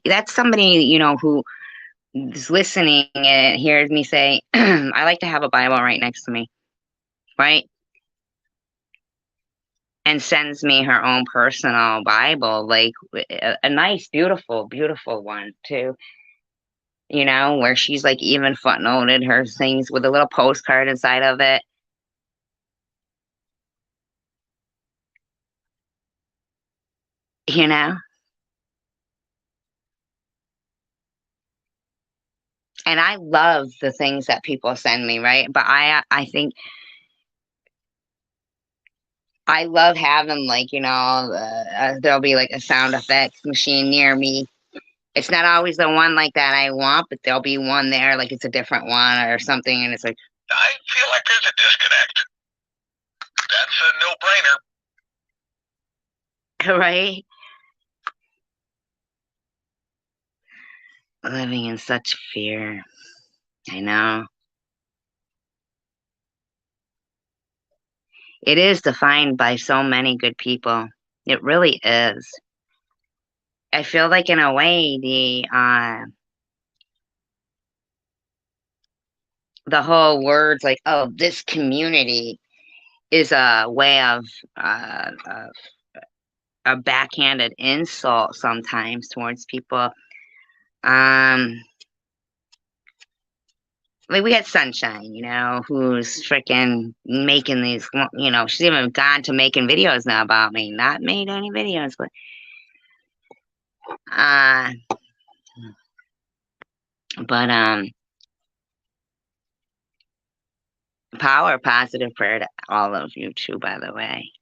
that's somebody, who is listening and hears me say, I like to have a Bible right next to me, right? And sends me her own personal Bible, like a nice, beautiful, beautiful one, too. Where she's like even footnoted her things with a little postcard inside of it. You know? And I love the things that people send me, right? But I think I love having like, there'll be like a sound effects machine near me. It's not always the one like that I want, but there'll be one there, like it's a different one or something, and it's like, I feel like there's a disconnect. That's a no-brainer. right? Living in such fear. I know. It is defined by so many good people. It really is. I feel like in a way the whole words like, oh, this community is a way of a backhanded insult sometimes towards people. Like we had Sunshine, who's freaking making these, she's even gone to making videos now about me. Not made any videos, but power, positive prayer to all of you too, by the way.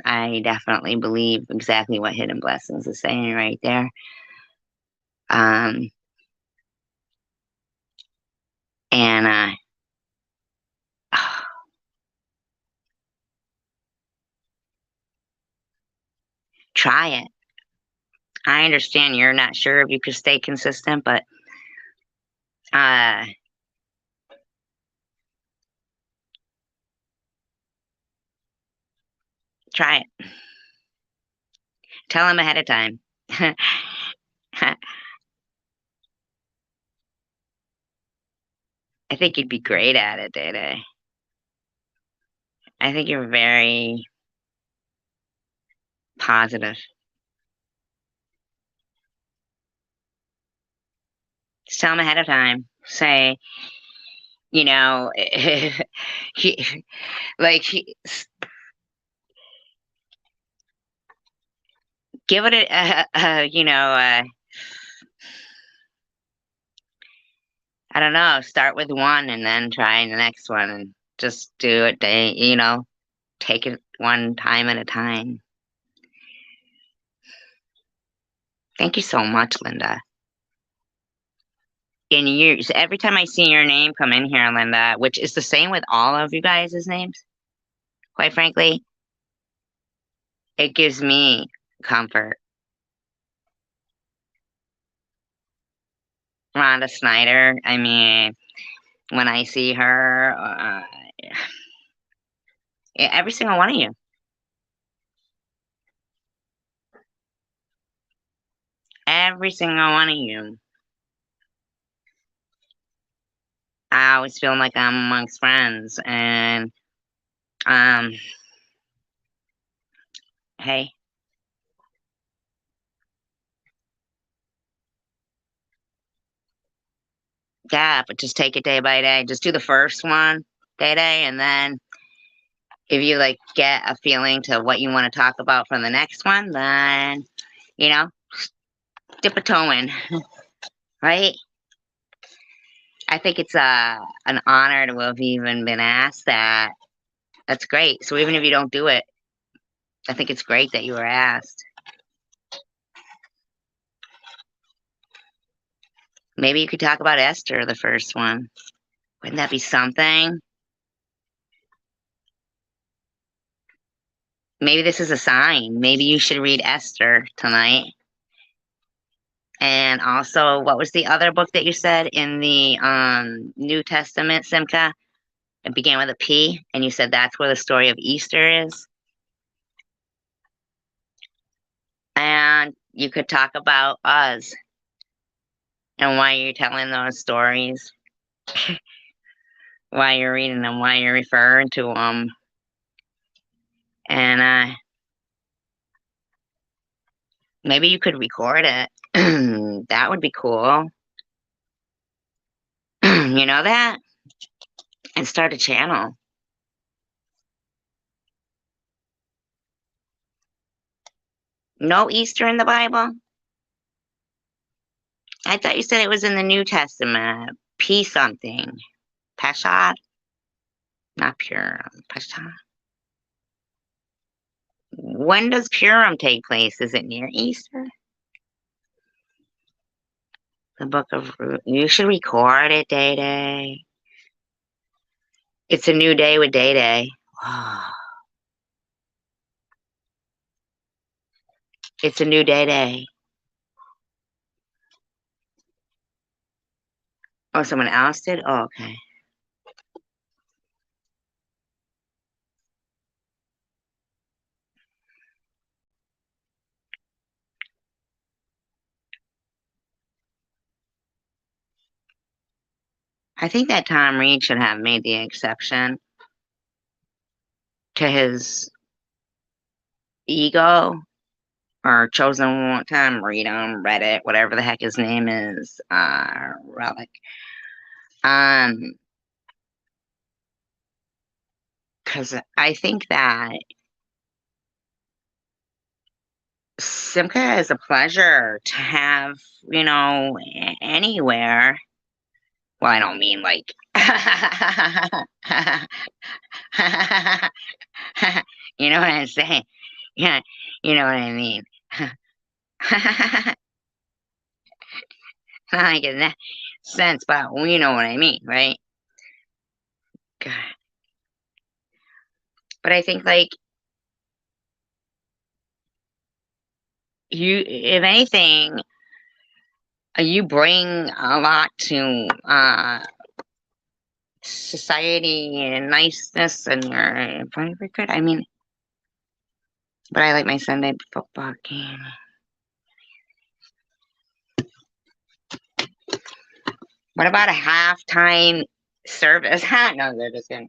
I definitely believe exactly what Hidden Blessings is saying right there. And try it. I understand you're not sure if you could stay consistent, but try it. Tell him ahead of time. I think you'd be great at it, Day Day. I think you're very positive. Just tell him ahead of time. Say, he, like he, give it I don't know, start with one and then try the next one and just do it take it one time at a time. Thank you so much, Linda. And so every time I see your name come in here, Linda, which is the same with all of you guys' names, quite frankly, it gives me comfort. Rhonda Snyder, I mean, when I see her, every single one of you. Every single one of you. I always feel like I'm amongst friends, and, hey. Yeah, but just take it day by day. Just do the first one day, and then if you get a feeling to what you want to talk about from the next one, then dip a toe in, right? I think it's an honor to have even been asked that. That's great. So even if you don't do it, I think it's great that you were asked. Maybe you could talk about Esther, the first one. Wouldn't that be something? Maybe this is a sign. Maybe you should read Esther tonight. And also, what was the other book that you said in the New Testament, Simca? It began with a P, and you said that's where the story of Easter is. And you could talk about us and why you're telling those stories, why you're reading them, why you're referring to them. And maybe you could record it. That would be cool. You know that? And start a channel. No Easter in the Bible? I thought you said it was in the New Testament. P something. Pesha? Not Purim. Pesha? When does Purim take place? Is it near Easter? The Book of Ruth. You should record it, Day Day. It's a new day with Day Day. It's a new Day Day. Oh, someone else did? Oh, okay. I think that Tom Reed should have made the exception to his ego, or chosen one time, Reddit, whatever the heck his name is, Relic. Because I think that Simca is a pleasure to have, anywhere. Well, I don't mean like, you know what I'm saying? Yeah, you know what I mean. Not like in that sense, but you know what I mean, right? God. But I think if anything, you bring a lot to society and niceness, and you're very good. I mean, but I like my Sunday football game. What about a halftime service? No, they're just kidding.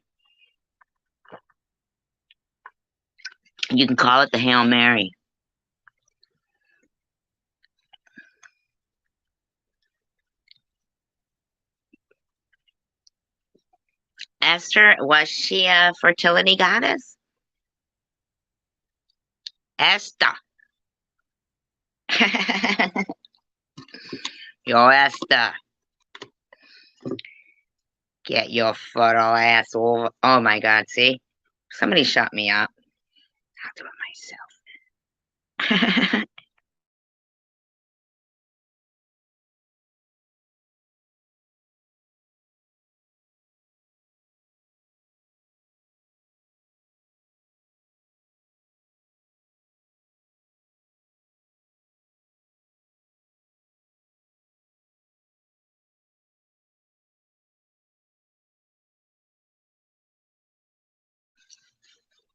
You can call it the Hail Mary. Esther, was she a fertility goddess? Esther. Yo, Esther. Get your little ass over. Oh my God, see? Somebody shut me up. I'll do it myself.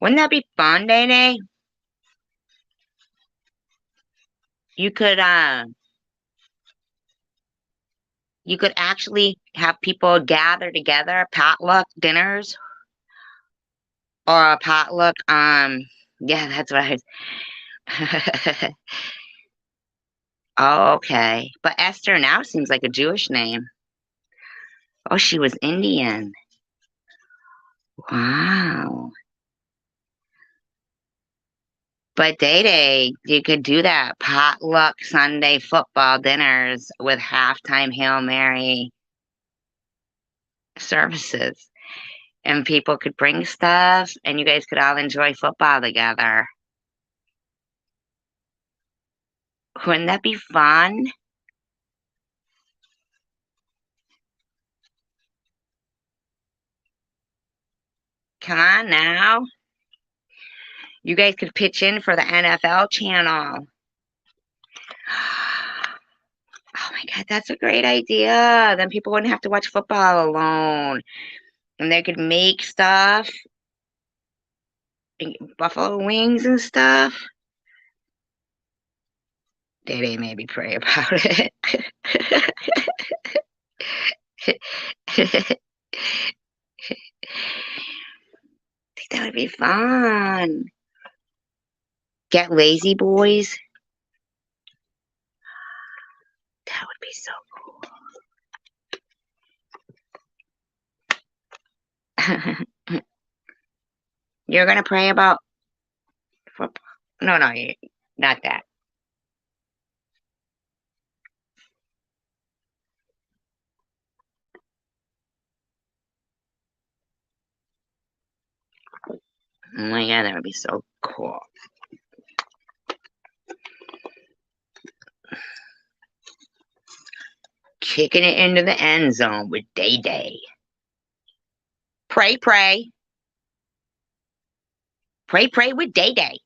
Wouldn't that be fun, Day Day? You could actually have people gather together, potluck dinners, or a potluck, yeah, that's what I was. Oh, okay. But Esther now seems like a Jewish name. Oh, she was Indian. Wow. But Day Day, you could do that. Potluck Sunday football dinners with halftime Hail Mary services. And people could bring stuff, and you guys could all enjoy football together. Wouldn't that be fun? Come on now. You guys could pitch in for the NFL channel. Oh my God, that's a great idea. Then people wouldn't have to watch football alone. And they could make stuff, buffalo wings and stuff. They maybe pray about it. I think that would be fun. Get lazy boys. That would be so cool. You're gonna pray about football? No, not that. Oh my God, that would be so cool. Kicking it into the end zone with Day Day. Pray, pray. Pray, pray with Day Day.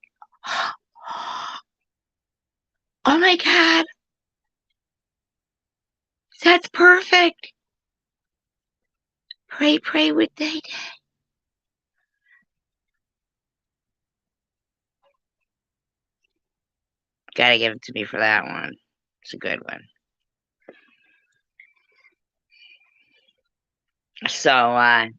Oh my God. That's perfect. Pray, pray with Day Day. Gotta give it to me for that one. It's a good one. So, I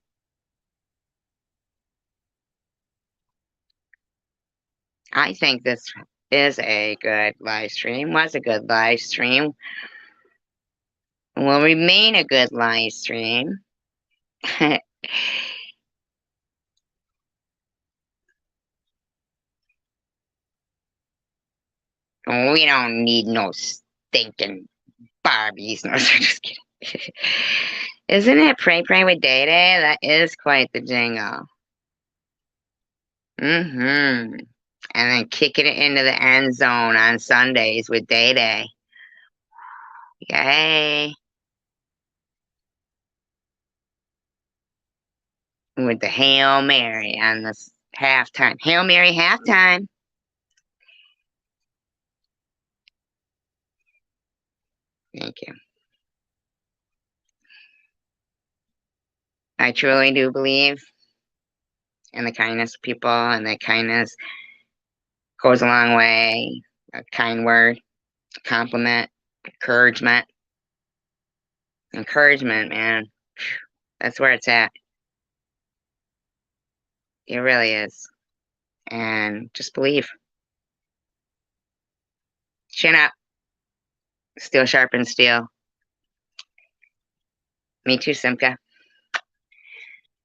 think this is a good live stream. Was a good live stream. Will remain a good live stream. We don't need no stinking Barbies. No, just kidding. Isn't it Pray Pray with Day Day? That is quite the jingle. Mm-hmm. And then kicking it into the end zone on Sundays with Day Day. Yay. With the Hail Mary on the halftime. Hail Mary halftime. Thank you. I truly do believe in the kindness of people, and that kindness goes a long way. A kind word, a compliment, encouragement. Encouragement, man. That's where it's at. It really is. And just believe. Chin up. Steel sharpens steel. Me too, Simca.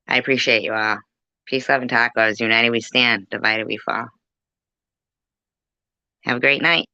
I appreciate you all. Peace, love, and tacos. United we stand, divided we fall. Have a great night.